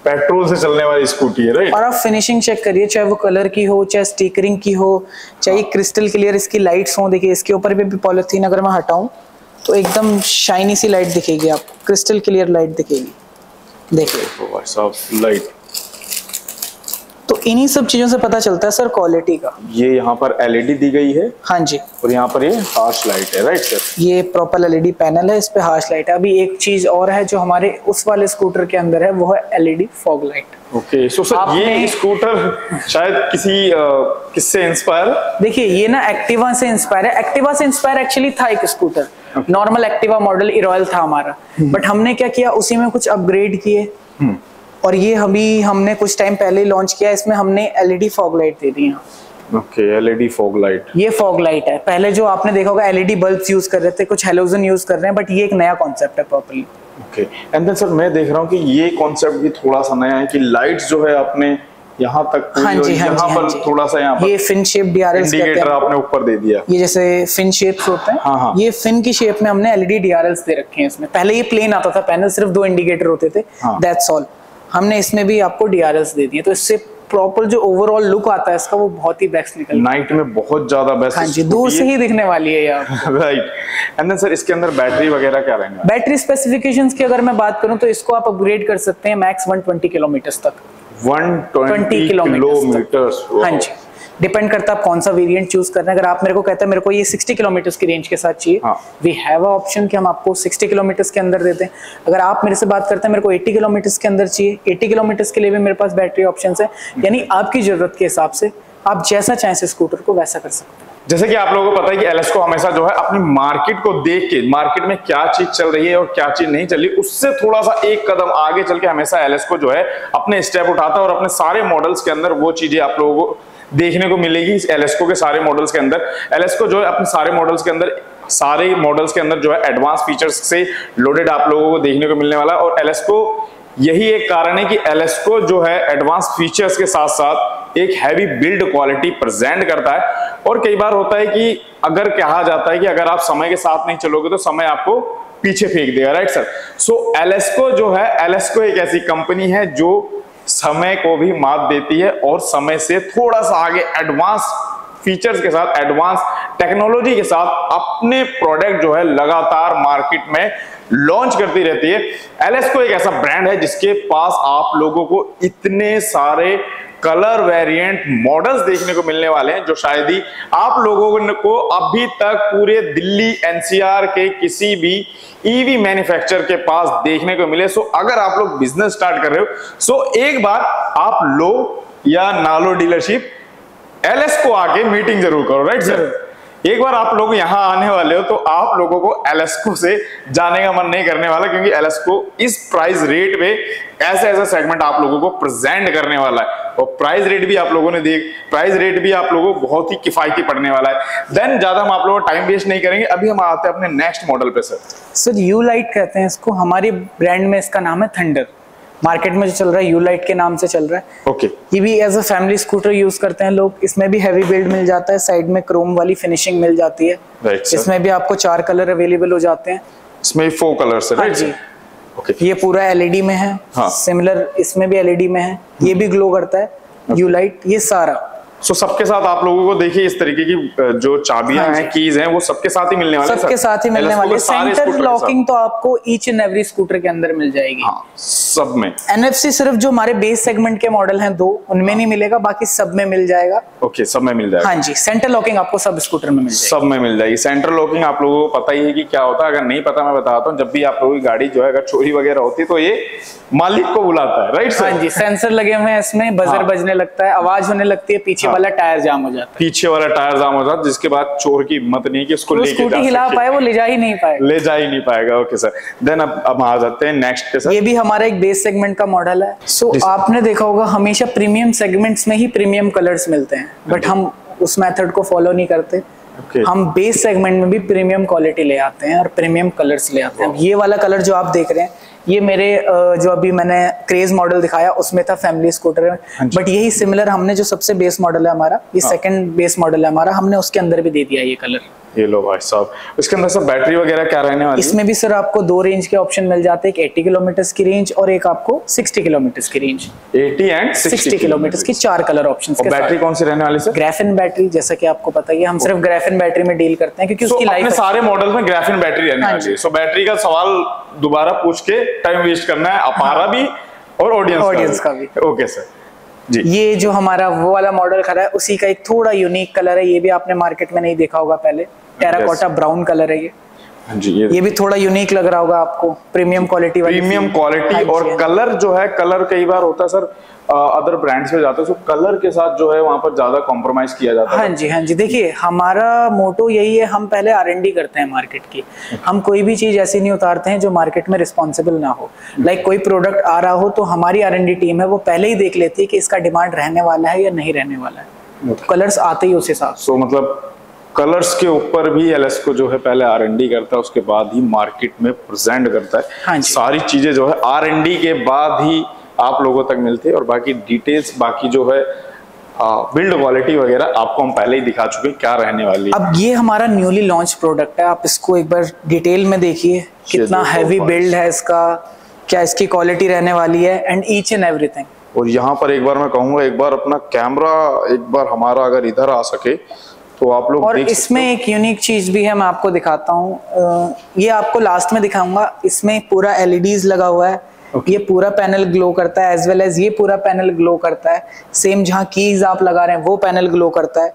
पेट्रोल से चलने वाली स्कूटी है। राइट। और आप फिनिशिंग चेक करिए, चाहे वो कलर की हो, चाहे स्टिकरिंग की हो, चाहे क्रिस्टल क्लियर इसकी लाइट्स हो। देखिए इसके ऊपर भी पॉलिथीन अगर मैं हटाऊं तो एकदम शाइनी सी लाइट दिखेगी आपको, क्रिस्टल क्लियर लाइट दिखेगी। देखिए भाई साहब लाइट, तो इन्हीं सब चीजों से पता चलता है सर क्वालिटी का। ये यहाँ पर LED दी गई है। हाँ जी। और यहाँ पर ये हार्श लाइट है। राइट सर, ये प्रॉपर LED पैनल है, इस पे हार्श लाइट है। अभी एक चीज और है जो हमारे उस वाले स्कूटर के अंदर है, वो है LED fog light. Okay, so sir ये स्कूटर शायद किसी किससे इंस्पायर? देखिए ये ना एक्टिवा से इंस्पायर है। एक्टिवा से इंस्पायर एक्चुअली था एक स्कूटर, नॉर्मल एक्टिवा मॉडल इरॉयल था हमारा, बट हमने क्या किया उसी में कुछ अपग्रेड किए, और ये अभी हमने कुछ टाइम पहले लॉन्च किया। इसमें हमने LED फॉग लाइट दे दी है। Okay, LED fog light. ये फॉग लाइट है। पहले जो आपने देखा होगा LED बल्ब्स यूज कर रहे थे, कुछ हेलोजन यूज कर रहे हैं, बट ये एक नया कॉन्सेप्ट है properly. Okay, and then sir मैं देख रहा हूँ कि ये कॉन्सेप्ट भी थोड़ा सा नया है कि लाइट्स जो है आपने यहाँ तक, हाँ जी, हाँ यहाँ जी, पर हाँ जी। थोड़ा सा यहाँ पर ये फिन शेप DRLs इंडिकेटर आपने ऊपर दे दिया। ये जैसे फिन शेप्स होते हैं। हाँ, हाँ। ये फिन की शेप में हमने LED DRLs दे रखे हैं इसमें। पहले ये प्लेन आता था पैनल, सिर्फ 2 इंडिकेटर होते थे, दैट्स ऑल। हमने इसमें भी आपको DRLs दे दिए, तो इससे प्रॉपर जो ओवरऑल लुक आता है इसका वो बहुत ही बेस्ट निकल। नाइट में बहुत ज्यादा बेस्ट। हाँ जी, दूर से ही दिखने वाली है यार। राइट। एंड देन सर इसके अंदर बैटरी वगैरह क्या रहेंगे? बैटरी स्पेसिफिकेशंस की अगर मैं बात करूं तो इसको आप अपग्रेड कर सकते हैं मैक्स 120 किलोमीटर तक। 120 किलोमीटर। हाँ जी, डिपेंड करता है आप कौन सा वेरिएंट चूज कर रहे हैं। अगर आप मेरे को कहते हैं मेरे को ये 60 किलोमीटर की रेंज के साथ चाहिए, वी हैव अ ऑप्शन कि हम आपको 60 किलोमीटर के अंदर देते हैं। अगर आप मेरे से बात करते हैं मेरे को 80 किलोमीटर के अंदर चाहिए, 80 किलोमीटर के लिए भी मेरे पास बैटरी ऑप्शंस है। यानी आपकी जरूरत के हिसाब से आप जैसा चाहें स्कूटर को वैसा कर सकते हैं। जैसे कि आप लोगों को पता है कि एलेस्को हमेशा जो है अपनी मार्केट को देख के, मार्केट में क्या चीज चल रही है और क्या चीज नहीं चल रही, उससे थोड़ा सा एक कदम आगे चल के हमेशा एलेस्को जो है अपने स्टेप उठाता है और अपने सारे मॉडल्स के अंदर वो चीजें आप लोगों को देखने को मिलेगी। एलेस्को के सारे मॉडल्स के अंदर एलेस्को जो है अपने सारे मॉडल्स के अंदर सारे मॉडल्स के अंदर जो है एडवांस फीचर्स से लोडेड आप लोगों को देखने को मिलने वाला है। और एलेस्को, यही एक कारण है कि एलेस्को जो है एडवांस फीचर्स के साथ साथ एक हैवी बिल्ड क्वालिटी प्रेजेंट करता है। और कई बार होता है कि अगर कहा जाता है कि अगर आप समय के साथ नहीं चलोगे तो समय आपको पीछे फेंक देगा, राइट सर। सो एलेस्को जो है, एलेस्को एक ऐसी कंपनी है जो समय को भी मात देती है और समय से थोड़ा सा आगे एडवांस फीचर्स के साथ, एडवांस टेक्नोलॉजी के साथ अपने प्रोडक्ट जो है लगातार मार्केट में लॉन्च करती रहती है। एलेस्को एक ऐसा ब्रांड है जिसके पास आप लोगों को इतने सारे कलर वेरिएंट मॉडल्स देखने को मिलने वाले हैं जो शायद ही आप लोगों को अभी तक पूरे दिल्ली एनसीआर के किसी भी ईवी मैन्युफैक्चरर के पास देखने को मिले। सो अगर आप लोग बिजनेस स्टार्ट कर रहे हो, सो एक बार आप लो या ना लो डीलरशिप, एलेस्को आके मीटिंग जरूर करो, राइट सर। एक बार आप लोग यहाँ आने वाले हो तो आप लोगों को एलेस्को से जाने का मन नहीं करने वाला, क्योंकि एलेस्को इस प्राइस रेट पे ऐसे ऐसे सेगमेंट आप लोगों को प्रेजेंट करने वाला है। और प्राइस रेट भी आप लोगों ने प्राइस रेट भी आप लोगों को बहुत ही किफायती पड़ने वाला है। देन ज्यादा हम आप लोगों को टाइम वेस्ट नहीं करेंगे, अभी हम आते हैं अपने नेक्स्ट मॉडल पे सर। यू लाइट कहते हैं इसको, हमारी ब्रांड में इसका नाम है थंडर। मार्केट में जो चल रहा है यू लाइट के नाम से चल रहा है। ओके। ये भी as a family scooter use करते हैं लोग। इसमें भी हैवी बिल्ड मिल जाता है, साइड में क्रोम वाली फिनिशिंग मिल जाती है। राइट। इसमें भी आपको 4 कलर अवेलेबल हो जाते हैं। इसमें 4 कलर्स है, राइट। ओके। ये पूरा एलईडी में है। हाँ। सिमिलर इसमें भी एलईडी में है, ये भी ग्लो करता है यू लाइट, ये सारा। सो सबके साथ आप लोगों को देखिए इस तरीके की जो चाबियां हैं, कीज हैं, वो सबके साथ ही मिलने वाले हैं। सबके साथ ही मिलने वाले। सेंटर लॉकिंग तो आपको ईच एंड एवरी स्कूटर के अंदर मिल जाएगी। हाँ, सब में। एनएफसी सिर्फ जो हमारे बेस सेगमेंट के मॉडल हैं 2, उनमें नहीं मिलेगा, बाकी सब में मिल जाएगा। ओके, सब में मिल जाएगा। हाँ जी, सेंटर लॉकिंग आपको सब स्कूटर में मिल जाएगी। सब में मिल जाएगी। सेंटर लॉकिंग आप लोगों को पता ही है कि क्या होता है, अगर नहीं पता मैं बताता हूँ। जब भी आप लोगों की गाड़ी जो है अगर चोरी वगैरह होती है तो ये मालिक को बुलाता है, राइट सर। हाँ जी, सेंसर लगे हुए हैं इसमें, बजर बजने लगता है, आवाज होने लगती है, पीछे वाला टायर जाम हो जाता है। पीछे वाला टायर जाम हो जाता है, जिसके बाद चोर की हिम्मत नहीं है कि उसको लेके स्कूटी हिला पाए, वो ले जा ही नहीं पाएगा। ले जा ही नहीं पाएगा। Okay sir. देन अब आ जाते हैं नेक्स्ट पे सर। ये भी हमारा एक बेस सेगमेंट का मॉडल है। सो आपने देखा होगा हमेशा प्रीमियम सेगमेंट्स में ही प्रीमियम कलर्स मिलते हैं, बट हम उस मेथड को फॉलो नहीं करते। हम बेस सेगमेंट में भी प्रीमियम क्वालिटी ले आते हैं और प्रीमियम कलर्स ले आते हैं। ये वाला कलर जो आप देख रहे हैं, ये मेरे जो अभी मैंने क्रेज मॉडल दिखाया उसमें था फैमिली स्कूटर में, बट यही सिमिलर हमने जो सबसे बेस मॉडल है हमारा, ये सेकंड बेस मॉडल है हमारा, हमने उसके अंदर भी दे दिया ये कलर। ये लो भाई साहब, इसके अंदर सर बैटरी वगैरह क्या रहने वाली है? इसमें भी सर आपको 2 रेंज के ऑप्शन मिल जाते हैं, एक 80 किलोमीटर की रेंज और एक आपको 60 किलोमीटर की रेंज। 80 एंड 60 किलोमीटर की 4 कलर ऑप्शन के साथ। बैटरी कौन सी रहने वाली सर? ग्राफिन बैटरी, जैसा कि आपको पता है हम सिर्फ ग्राफिन बैटरी में डील करते हैं, क्योंकि उसकी लाइफ सारे मॉडल में ग्राफिन बैटरी रहने वाली है। सो बैटरी का सवाल दोबारा पूछ के टाइम वेस्ट करना है हमारा भी और ऑडियंस का भी। ओके सर जी। ये जो हमारा वो वाला मॉडल खड़ा है उसी का एक थोड़ा यूनिक कलर है, ये भी आपने मार्केट में नहीं देखा होगा पहले। टेराकोटा ब्राउन कलर है ये। जी, ये भी थोड़ा यूनिक लग रहा होगा आपको, प्रीमियम क्वालिटी वाली। प्रीमियम क्वालिटी और कलर जो है, कलर कई बार होता है सर अदर ब्रांड्स में जाते हैं, तो कलर के साथ जो है वहां पर ज्यादा कॉम्प्रोमाइज किया जाता है। हाँ जी, हाँ जी। देखिए हमारा मोटो यही है, हम पहले R&D करते हैं मार्केट की। हम कोई भी चीज ऐसी नहीं उतारते हैं जो मार्केट में रिस्पॉन्सिबल ना हो। लाइक कोई प्रोडक्ट आ रहा हो तो हमारी R&D टीम है, वो पहले ही देख लेती है कि इसका डिमांड रहने वाला है या नहीं रहने वाला है। कलर्स आते ही उस हिसाब से। सो मतलब कलर्स के ऊपर भी एलेस्को जो है पहले R&D करता है, उसके बाद ही मार्केट में प्रेजेंट करता है। हाँ, सारी चीजें जो है R&D के बाद ही आप लोगों तक मिलती है, और बाकी डिटेल्स, बाकी जो है बिल्ड क्वालिटी वगैरह आपको हम पहले ही दिखा चुके क्या रहने वाली है। अब ये हमारा न्यूली लॉन्च प्रोडक्ट है, आप इसको एक बार डिटेल में देखिए, कितना हैवी बिल्ड है इसका, क्या इसकी क्वालिटी रहने वाली है, एंड ईच एंड एवरीथिंग। और यहाँ पर एक बार मैं कहूँगा, एक बार अपना कैमरा एक बार हमारा अगर इधर आ सके तो आप लोग और इसमें एक यूनिक चीज भी है, मैं आपको दिखाता हूँ। ये आपको लास्ट में दिखाऊंगा। इसमें पूरा LEDs लगा हुआ है। ये पूरा पैनल ग्लो करता है, एज वेल एज ये पूरा पैनल ग्लो करता है। सेम जहाँ कीज आप लगा रहे हैं वो पैनल ग्लो करता है।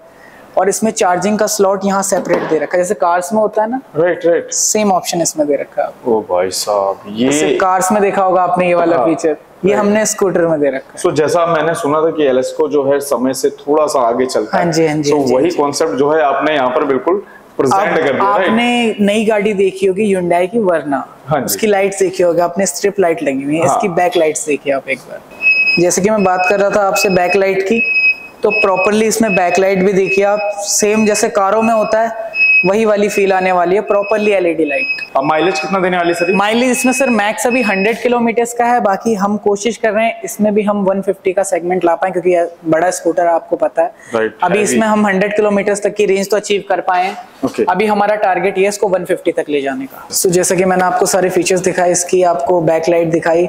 और इसमें चार्जिंग का स्लॉट यहाँ सेपरेट दे रखा है, जैसे कार्स में होता है ना। राइट। सेम ऑप्शन इसमें दे रखा है। ओ भाई साहब, ये कार्स में देखा होगा आपने ये वाला फीचर, ये हमने स्कूटर में दे रखा है। सो जैसा मैंने सुना था कि एलेस्को जो है समय से थोड़ा सा आगे चलता है। हाँ जी, हाँ जी। तो वही कॉन्सेप्ट जो है आपने यहाँ पर बिल्कुल प्रेजेंट कर दिया। आपने नई गाड़ी देखी होगी Hyundai की वर्ना, उसकी लाइट्स देखी होगी आपने, स्ट्रिप लाइट लगी हुई है। इसकी बैक लाइट्स देखिए आप एक बार। जैसे कि मैं बात कर रहा था आपसे बैक लाइट की, तो प्रॉपरली इसमें बैक लाइट भी देखिए आप। सेम जैसे कारों में होता है, वही वाली फील आने वाली है, प्रॉपरली एलईडी लाइट। अब माइलेज कितना देने वाली सर? माइलेज इसमें सर मैक्स अभी 100 किलोमीटर का है, बाकी हम कोशिश कर रहे हैं इसमें भी हम 150 का सेगमेंट ला पाए, क्योंकि ये बड़ा स्कूटर आपको पता है। अभी इसमें हम 100 किलोमीटर तक की रेंज तो अचीव कर पाए हैं। अभी हमारा टारगेट ये है इसको 150 तक ले जाने का। तो जैसा कि मैंने आपको सारे फीचर्स दिखाए, इसकी आपको बैक लाइट दिखाई।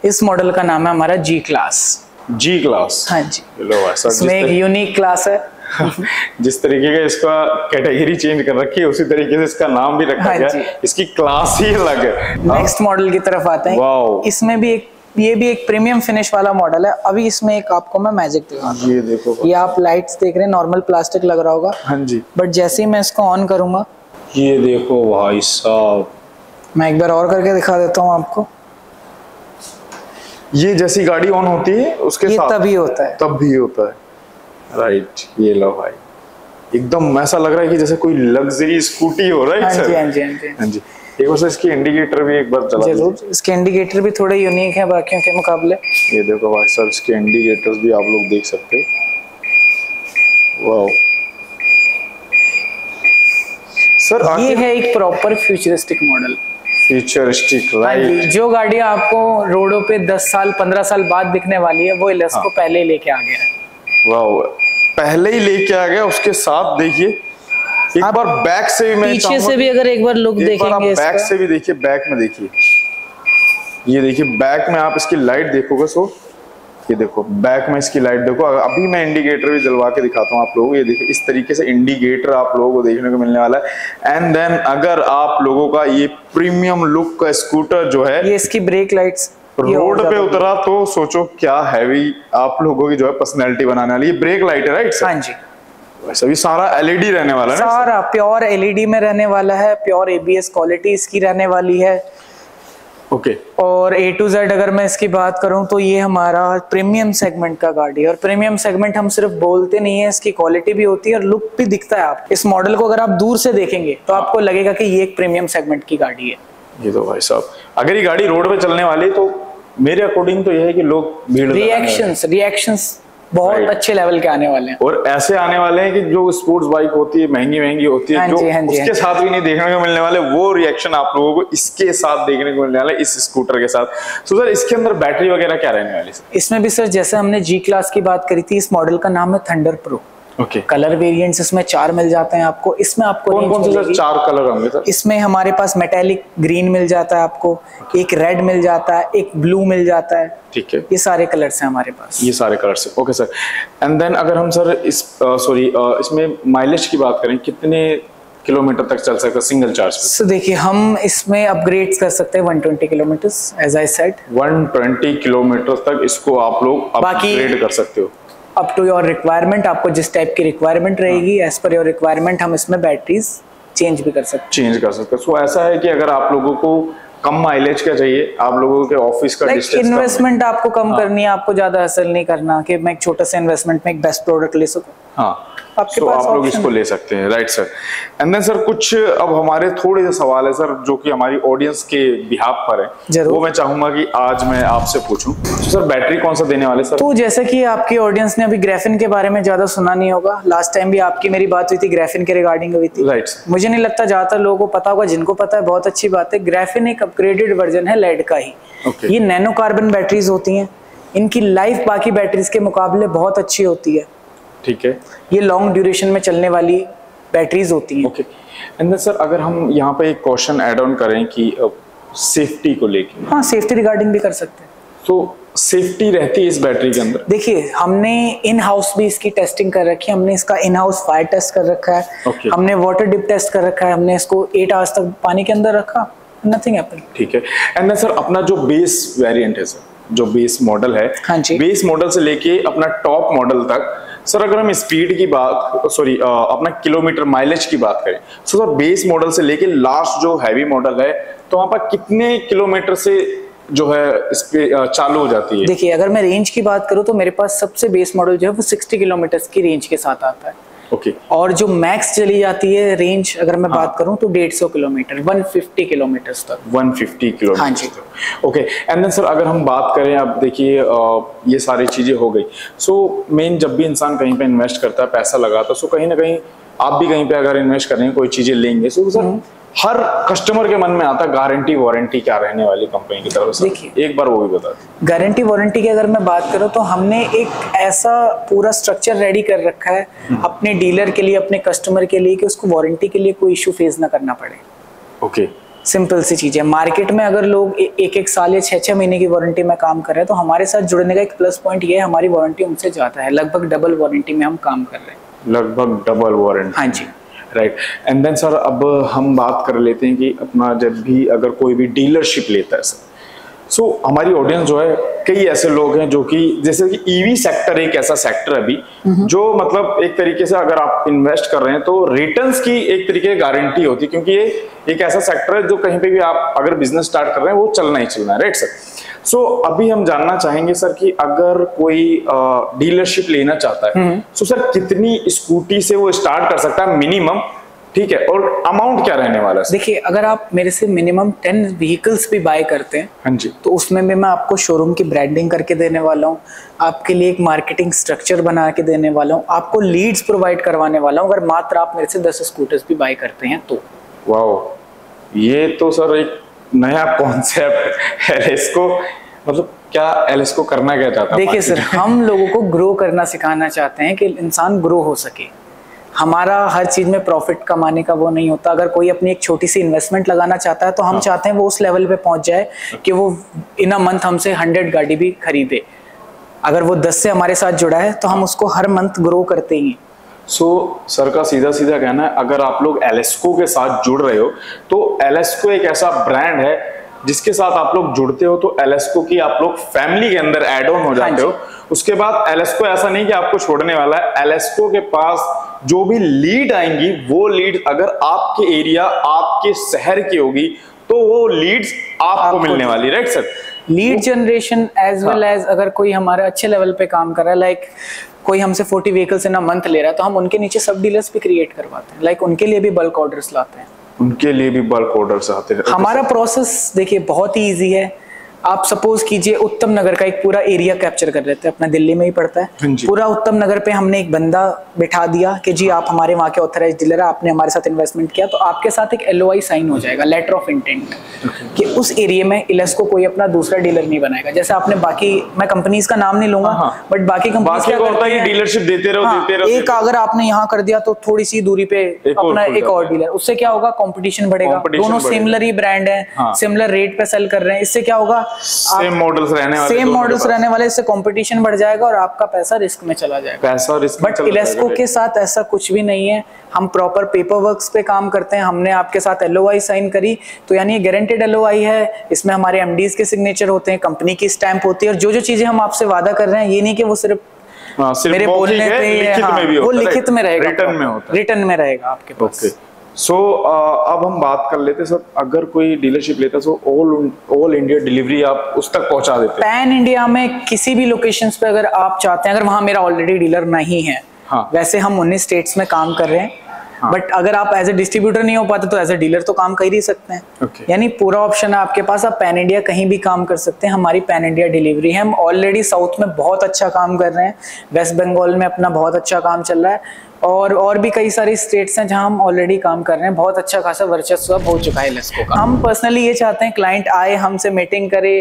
इस मॉडल का नाम है हमारा जी क्लास। जी क्लास, हाँ जी। इसमें एक यूनिक क्लास है। जिस तरीके का इसका कैटेगरी चेंज कर रखी है उसी तरीके से इसका नाम भी रखा गया है। इसकी क्लास ही अलग है। नेक्स्ट मॉडल की तरफ आते हैं। इसमें भी ये भी एक प्रीमियम फिनिश वाला मॉडल है। अभी इसमें एक आपको मैं मैजिक दिखाता हूं। ये देखो, ये आप लाइट्स देख रहे हैं, नॉर्मल प्लास्टिक लग रहा होगा। हाँ जी। बट जैसे ही मैं इसको ऑन करूंगा, ये देखो भाई साहब, मैं एक बार और करके दिखा देता हूँ आपको। ये जैसी गाड़ी ऑन होती है उसके साथ तभी होता है, तब भी होता है। राइट, ये लो भाई, एकदम ऐसा लग रहा है कि जैसे कोई लग्जरी स्कूटी हो। Right sir? हाँ जी, हाँ जी, हाँ जी। एक बार इसकी इंडिकेटर भी एक बार चला जरूर। इसके इंडिकेटर भी थोड़े यूनिक है बाकियों के मुकाबले। ये देखो भाई साहब, इसके इंडिकेटर्स भी आप लोग देख सकते हो। वाओ सर, ये है एक proper futuristic model. Futuristic, right. जो गाड़ी आपको रोडों पे 10 साल 15 साल बाद दिखने वाली है, वो एलेस्को पहले ही लेके आ गया है। वाओ, पहले ही लेके आ गया। उसके साथ देखिए एक बार बैक से भी, मैं पीछे से भी अगर एक बार लुक देखेंगे, बैक से भी देखिए, बैक में देखिए, ये देखिए बैक में आप इसकी लाइट देखोगे। सो ये देखो बैक में इसकी लाइट देखो। अभी मैं इंडिकेटर भी जलवा के दिखाता हूँ आप लोगों को। ये देखिए इस तरीके से इंडिकेटर आप लोगों को देखने को मिलने वाला है। एंड देन अगर आप लोगों का ये प्रीमियम लुक का स्कूटर जो है, ये इसकी ब्रेक लाइट्स रोड पे उतरा तो सोचो क्या हैवी आप लोगों की जो है पर्सनैलिटी बनाने वाली। ये ब्रेक लाइट है, राइट सर? हाँ जी। वैसे भी सारा एलईडी रहने वाला है, सारा प्योर एलईडी में रहने वाला है। प्योर एबीएस क्वालिटी इसकी रहने वाली है। ओके। और A to Z अगर मैं इसकी बात करूं तो ये हमारा प्रीमियम सेगमेंट का गाड़ी है। और प्रीमियम सेगमेंट हम सिर्फ बोलते नहीं है, इसकी क्वालिटी भी होती है और लुक भी दिखता है। आप इस मॉडल को अगर आप दूर से देखेंगे तो आपको लगेगा कि ये एक प्रीमियम सेगमेंट की गाड़ी है। ये तो भाई साहब, अगर ये गाड़ी रोड पे चलने वाली तो मेरे अकॉर्डिंग तो ये है कि लोग भीड़, रिएक्शंस बहुत अच्छे लेवल के आने वाले हैं। और ऐसे आने वाले हैं कि जो स्पोर्ट्स बाइक होती है महंगी होती है, जो उसके साथ भी नहीं देखने को मिलने वाले, वो रिएक्शन आप लोगों को इसके साथ देखने को मिलने वाला है, इस स्कूटर के साथ। तो सर इसके अंदर बैटरी वगैरह क्या रहने वाली है? इसमें भी सर जैसे हमने जी क्लास की बात करी थी, इस मॉडल का नाम है thunder pro. Okay. Colour variants इसमें 4 मिल जाते हैं आपको। इसमें आपको कौन से सर 4 कलर होंगे सर? इसमें हमारे पास मेटालिक ग्रीन मिल जाता है आपको, एक रेड मिल जाता है, एक ब्लू मिल जाता है। ठीक है, ये सारे कलर्स हैं हमारे पास। ये सारे कलर्स हैं। Okay sir. एंड देन अगर हम सर इसमें माइलेज की बात करें, कितने किलोमीटर तक चल सकता है सिंगल चार्ज पे? तो देखिए हम इसमें अपग्रेड कर सकते हैं 120 kilometre, as I said 120 kilometre तक इसको आप लोग अपग्रेड कर सकते हो। अप टू योर रिक्वायरमेंट, आपको जिस टाइप की रिक्वायरमेंट रहेगी, एज पर योर रिक्वायरमेंट हम इसमें बैटरीज चेंज भी कर सकते हैं। सो ऐसा है कि अगर आप लोगों को कम माइलेज का चाहिए, आप लोगों के ऑफिस का डिस्टेंस, इन्वेस्टमेंट आपको कम करनी है, आपको ज्यादा हासिल नहीं करना कि मैं एक छोटा सा इन्वेस्टमेंट में एक बेस्ट प्रोडक्ट ले सकूं, हाँ, आपके पास आप लोग इसको ले सकते हैं। Right sir. And then sir कुछ अब हमारे थोड़े से सवाल है सर जो कि हमारी ऑडियंस के बिहाफ पर है, वो मैं चाहूंगा कि आज मैं आपसे पूछूं। तो सर बैटरी कौन सा देने वाले सर? तो जैसे कि आपकी ऑडियंस ने अभी ग्राफिन के बारे में ज्यादा सुना नहीं होगा, लास्ट टाइम भी आपकी मेरी बात हुई थी ग्राफिन के रिगार्डिंग हुई थी। राइट। मुझे नहीं लगता ज्यादातर लोगों को पता होगा, जिनको पता है बहुत अच्छी बात है। ग्राफिन एक अपग्रेडेड वर्जन है लेड का ही। ये नैनो कार्बन बैटरीज होती हैं, इनकी लाइफ बाकी बैटरीज के मुकाबले बहुत अच्छी होती है। ठीक है, ये लॉन्ग ड्यूरेशन में चलने वाली बैटरीज होती हैं। ओके। एंड सर अगर हम यहाँ पे एक क्वेश्चन ऐड ऑन करें कि सेफ्टी को लेके, हाँ सेफ्टी रिगार्डिंग भी कर सकते हैं। तो सेफ्टी रहती है इस बैटरी के अंदर? देखिए हमने इन हाउस भी इसकी टेस्टिंग कर रखी है। हमने इसका इन हाउस फायर टेस्ट कर रखा है, हमने वाटर डिप टेस्ट कर रखा है, हमने इसको 8 आवर्स तक पानी के अंदर रखा, नथिंग हैपेंड। ठीक है। एंड सर अपना जो बेस वेरिएंट है सर, जो बेस मॉडल है, हाँ जी, बेस मॉडल से लेके अपना टॉप मॉडल तक सर, अगर हम स्पीड की बात अपना किलोमीटर माइलेज की बात करें, तो सर बेस मॉडल से लेके लास्ट जो हैवी मॉडल है, तो वहां पर कितने किलोमीटर से जो है इस पे चालू हो जाती है? देखिए अगर मैं रेंज की बात करूं तो मेरे पास सबसे बेस मॉडल जो है वो 60 किलोमीटर की रेंज के साथ आता है। ओके। और जो मैक्स चली जाती है रेंज अगर मैं बात करूं तो 150 किलोमीटर, 150 किलोमीटर तक। 150 किलोमीटर। हाँ जी। ओके। एंड देन सर अगर हम बात करें, अब देखिए ये सारी चीजें हो गई। सो मेन जब भी इंसान कहीं पे इन्वेस्ट करता है, पैसा लगाता है, सो कहीं ना कहीं आप भी कहीं पे अगर इन्वेस्ट करेंगे, कोई चीजें लेंगे, तो सर हर कस्टमर के मन में आता है गारंटी वारंटी क्या रहने वाली कंपनी की तरफ से। देखिए एक बार वो भी बता दें। गारंटी वारंटी की अगर मैं बात करूं तो हमने एक ऐसा पूरा स्ट्रक्चर रेडी कर रखा है अपने डीलर के लिए, अपने कस्टमर के लिए, कि उसको वारंटी के लिए कोई इशू फेस ना करना पड़े। ओके, सिंपल सी चीज है। मार्केट में अगर लोग एक साल या 6 महीने की वारंटी में काम कर रहे हैं, तो हमारे साथ जुड़ने का एक प्लस पॉइंट ये है, हमारी वारंटी उनसे ज्यादा है, लगभग डबल वारंटी में हम काम कर रहे हैं। लगभग डबल वारंटी। हाँ जी, राइट। एंड देन सर अब हम बात कर लेते हैं कि अपना जब भी अगर कोई भी डीलरशिप लेता है सर, सो हमारी ऑडियंस जो है, कई ऐसे लोग हैं जो कि जैसे कि ईवी सेक्टर एक ऐसा सेक्टर है अभी जो मतलब एक तरीके से अगर आप इन्वेस्ट कर रहे हैं तो रिटर्न्स की एक तरीके की गारंटी होती है, क्योंकि ये एक ऐसा सेक्टर है जो कहीं पे भी आप अगर बिजनेस स्टार्ट कर रहे हैं वो चलना ही चलना है, राइट सर। सो अभी हम जानना चाहेंगे सर कि अगर कोई डीलरशिप लेना चाहता है तो सर कितनी स्कूटी से वो स्टार्ट कर सकता है मिनिमम, ठीक है, और अमाउंट क्या रहने वाला है? देखिए अगर आप मेरे से मिनिमम 10 व्हीकल्स भी बाय करते हैं, हाँ जी, तो उसमें भी मैं आपको शोरूम की ब्रांडिंग करके देने वाला हूँ, आपके लिए एक मार्केटिंग स्ट्रक्चर बना के देने वाला हूँ, आपको लीड्स प्रोवाइड करवाने वाला हूँ, अगर मात्र आप मेरे से 10 स्कूटर्स भी बाय करते हैं तो। वाओ, ये तो सर एक नया कॉन्सेप्ट एलएस को, मतलब क्या एलएस को करना क्या चाहता है? देखिए सर, हम लोगों को ग्रो करना सिखाना चाहते हैं कि इंसान ग्रो हो सके। हमारा हर चीज में प्रॉफिट कमाने का वो नहीं होता। अगर कोई अपनी एक छोटी सी इन्वेस्टमेंट लगाना चाहता है तो हम चाहते हैं वो उस लेवल पे पहुंच जाए कि वो इन अ मंथ हमसे 100 गाड़ी भी खरीदे। अगर वो 10 से हमारे साथ जुड़ा है तो हम उसको हर मंथ ग्रो करते ही। सो सर का सीधा सीधा कहना है, अगर आप लोग एलएसको के साथ जुड़ रहे हो तो एलएसको एक ऐसा ब्रांड है जिसके साथ आप लोग जुड़ते हो तो एलएसको की आप लोग फैमिली के अंदर ऐड ऑन हो जाते हो। उसके बाद एलएसको ऐसा नहीं कि आपको छोड़ने वाला है, एलएसको के पास जो भी लीड आएंगी वो लीड अगर आपके एरिया आपके शहर की होगी तो वो लीड्स आपको मिलने वाली, right sir. Lead generation as well as अगर कोई हमारे अच्छे लेवल पे काम कर रहा है, लाइक कोई हमसे 40 व्हीकल्स इन अ मंथ ले रहा है, तो हम उनके नीचे सब डीलर्स भी क्रिएट करवाते हैं, लाइक उनके लिए भी बल्क ऑर्डर्स लाते हैं, उनके लिए भी बल्क ऑर्डर्स आते हैं। हमारा प्रोसेस देखिए बहुत ही इजी है। आप सपोज कीजिए उत्तम नगर का एक पूरा एरिया कैप्चर कर लेते हैं, अपना दिल्ली में ही पड़ता है, पूरा उत्तम नगर पे हमने एक बंदा बिठा दिया कि जी आप हमारे वहाँ के ऑथराइज डीलर है, आपने हमारे साथ इन्वेस्टमेंट किया, तो आपके साथ एक LOI साइन हो जाएगा, लेटर ऑफ इंटेंट, कि उस एरिया में एलएसको कोई अपना दूसरा डीलर नहीं बनाएगा। जैसे आपने बाकी, मैं कंपनीज का नाम नहीं लूंगा, बट बाकी कंपनी डीलरशिप देते रहो, एक अगर आपने यहाँ कर दिया तो थोड़ी सी दूरी पे अपना एक और डीलर, उससे क्या होगा, कंपटीशन बढ़ेगा, दोनों सिमिलर ही ब्रांड है, सिमिलर रेट पे सेल कर रहे हैं, इससे क्या होगा, सेम मॉडल्स रहने वाले, इससे कंपटीशन बढ़ जाएगा और आपका पैसा रिस्क में चला जाएगा। पैसा रिस्क में बट एलएसको के साथ ऐसा कुछ भी नहीं है, हम प्रॉपर पेपर वर्क्स पे काम करते हैं। हमने आपके साथ LOI साइन करी तो यानी ये गारंटेड LOI है, इसमें हमारे MDs के सिग्नेचर होते हैं, कंपनी की स्टैंप होती है, और जो जो चीजें हम आपसे वादा कर रहे हैं ये नहीं कि वो सिर्फ मेरे बोलने पे, वो लिखित में रहेगा, रिटर्न में रहेगा आपके पास। सो अब हम बात कर लेते हैं सर, अगर कोई डीलरशिप लेता है तो ऑल इंडिया डिलीवरी आप उस तक पहुंचा देते हैं? पैन इंडिया में किसी भी लोकेशंस पे अगर आप चाहते हैं, अगर वहां मेरा ऑलरेडी डीलर नहीं है, वैसे हम 19 स्टेट्स में काम कर रहे हैं, बट अगर आप एज ए डिस्ट्रीब्यूटर नहीं हो पाते तो एज ए डीलर तो काम कर ही सकते हैं। यानी पूरा ऑप्शन है आपके पास, आप पैन इंडिया कहीं भी काम कर सकते हैं, हमारी पैन इंडिया डिलीवरी है। हम ऑलरेडी साउथ में बहुत अच्छा काम कर रहे हैं, वेस्ट बंगाल में अपना बहुत अच्छा काम चल रहा है, और भी कई सारी स्टेट्स हैं जहां हम ऑलरेडी काम कर रहे हैं, बहुत अच्छा खासा वर्चस्व हो चुका है एलएसको का। हम पर्सनली ये चाहते हैं क्लाइंट आए, हमसे मीटिंग करे,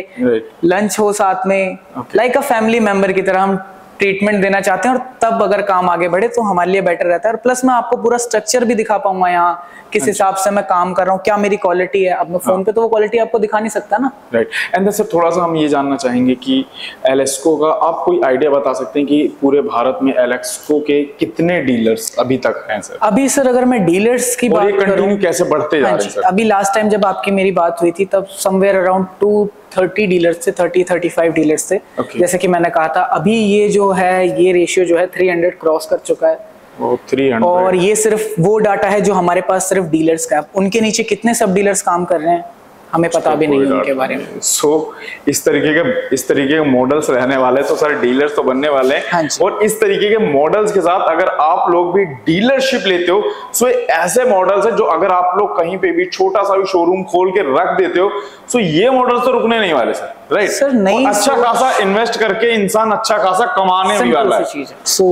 लंच हो साथ में, लाइक अ फैमिली मेंबर की तरह हम ट्रीटमेंट देना चाहते हैं, और तब अगर काम आगे बढ़े तो हमारे लिए बेटर रहता है। और प्लस मैं आपको पूरा स्ट्रक्चर भी दिखा पाऊंगा यहाँ, किस हिसाब से मैं काम कर रहा हूँ, क्या मेरी क्वालिटी है। अब मैं फोन पे तो वो क्वालिटी आपको दिखा नहीं सकता ना, राइट। एंड सर थोड़ा सा हम ये जानना चाहेंगे कि एलएसको का आप कोई आइडिया बता सकते हैं कि पूरे भारत में एलएसको के कितने डीलर्स अभी तक हैं सर? अभी सर अगर मैं डीलर्स की बात करूं, कैसे बढ़ते जा रहे हैं सर? अभी लास्ट टाइम जब आपकी मेरी बात हुई थी तब समवेयर अराउंड 230 डीलर्स थे, 30-35 डीलर्स थे। जैसे कि मैंने कहा था, अभी ये जो है, ये रेशियो जो है 300 क्रॉस कर चुका है। 300। और ये सिर्फ वो डाटा है जो हमारे पास सिर्फ डीलर्स का है। उनके नीचे कितने सब डीलर्स काम कर रहे हैं हमें पता भी नहीं है उनके बारे में। इस तरीके के मॉडल्स रहने वाले, तो सर डीलर्स तो बनने वाले हैं। हाँ जी। और इस तरीके के मॉडल्स के साथ अगर आप लोग भी डीलरशिप लेते हो, सो ऐसे मॉडल्स हैं जो अगर आप लोग कहीं पे भी छोटा सा भी शोरूम खोल के रख देते हो, सो ये मॉडल्स तो रुकने नहीं वाले सर, राइट सर। नहीं, अच्छा खासा इन्वेस्ट करके इंसान अच्छा खासा कमाने भी वाला है। सो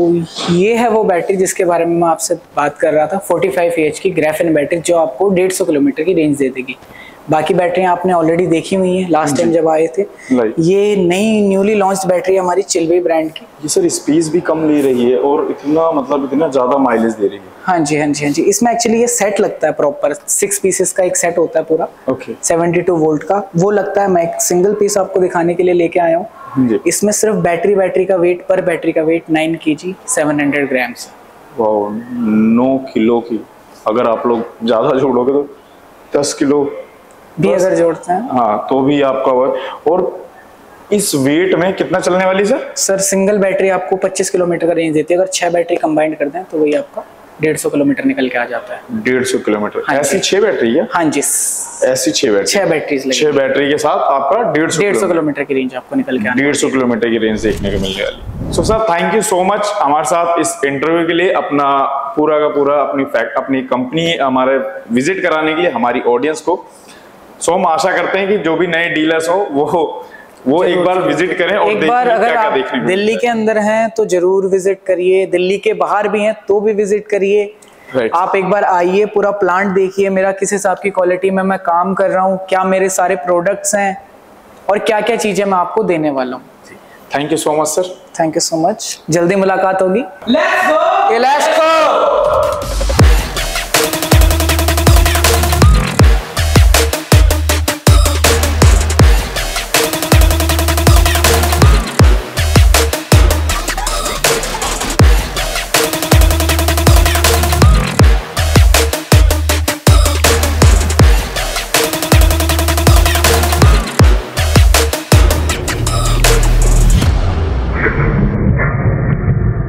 ये है वो बैटरी जिसके बारे में मैं आपसे बात कर रहा था, 45 AH की ग्राफेन बैटरी, जो आपको 150 किलोमीटर की रेंज दे देगी। बाकी बैटरियां आपने ऑलरेडी देखी हुई हैं लास्ट टाइम जब आए थे। ये नई न्यूली लॉन्च्ड बैटरी हमारी चिलवे ब्रांड की। ये सर स्पेस भी कम ले रही है और इतना ज्यादा माइलेज दे रही है। हाँ जी, हाँ जी, हाँ जी। इसमें एक्चुअली ये सेट लगता है प्रॉपर, 6 पीसेस का एक सेट होता है पूरा। ओके। 72 वोल्ट का वो लगता है। मैं एक सिंगल पीस आपको दिखाने के लिए लेके आया हूँ। इसमें सिर्फ बैटरी का वेट, पर बैटरी का वेट 9 kg 700 ग्राम्स। 9 किलो की अगर आप लोग ज्यादा जोड़ोगे तो 10 किलो भी अगर जोड़ते हैं, हाँ, तो भी आपका और इस वेट में कितना चलने वाली सर? सिंगल बैटरी आपको 25 किलोमीटर का रेंज देती है। अगर 6 बैटरी कंबाइंड कर दें तो वही आपका 150 किलोमीटर निकल के आ जाता है। 150 किलोमीटर। हाँ, ऐसी 6 बैटरी है? हाँ जी, ऐसी 6 बैटरी। 6 बैटरी के साथ आपका 150 किलोमीटर की रेंज आपको निकल के 150 किलोमीटर की रेंज देखने को मिलने वाली। So sir thank you so much हमारे साथ इस इंटरव्यू के लिए, अपना पूरा का पूरा अपनी कंपनी हमारे विजिट कराने के लिए हमारी ऑडियंस को। सो हम आशा करते हैं कि जो भी नए डीलर्स हो वो एक बार विजिट करें और एक बार अगर आप दिल्ली के अंदर हैं तो जरूर विजिट करिए, दिल्ली के बाहर भी हैं तो भी विजिट करिए। आप एक बार आइए, पूरा प्लांट देखिए, मेरा किस हिसाब की क्वालिटी में मैं काम कर रहा हूँ, क्या मेरे सारे प्रोडक्ट्स हैं और क्या क्या चीजें मैं आपको देने वाला हूँ। Thank you so much sir. Thank you so much. जल्दी मुलाकात होगी। Let's go.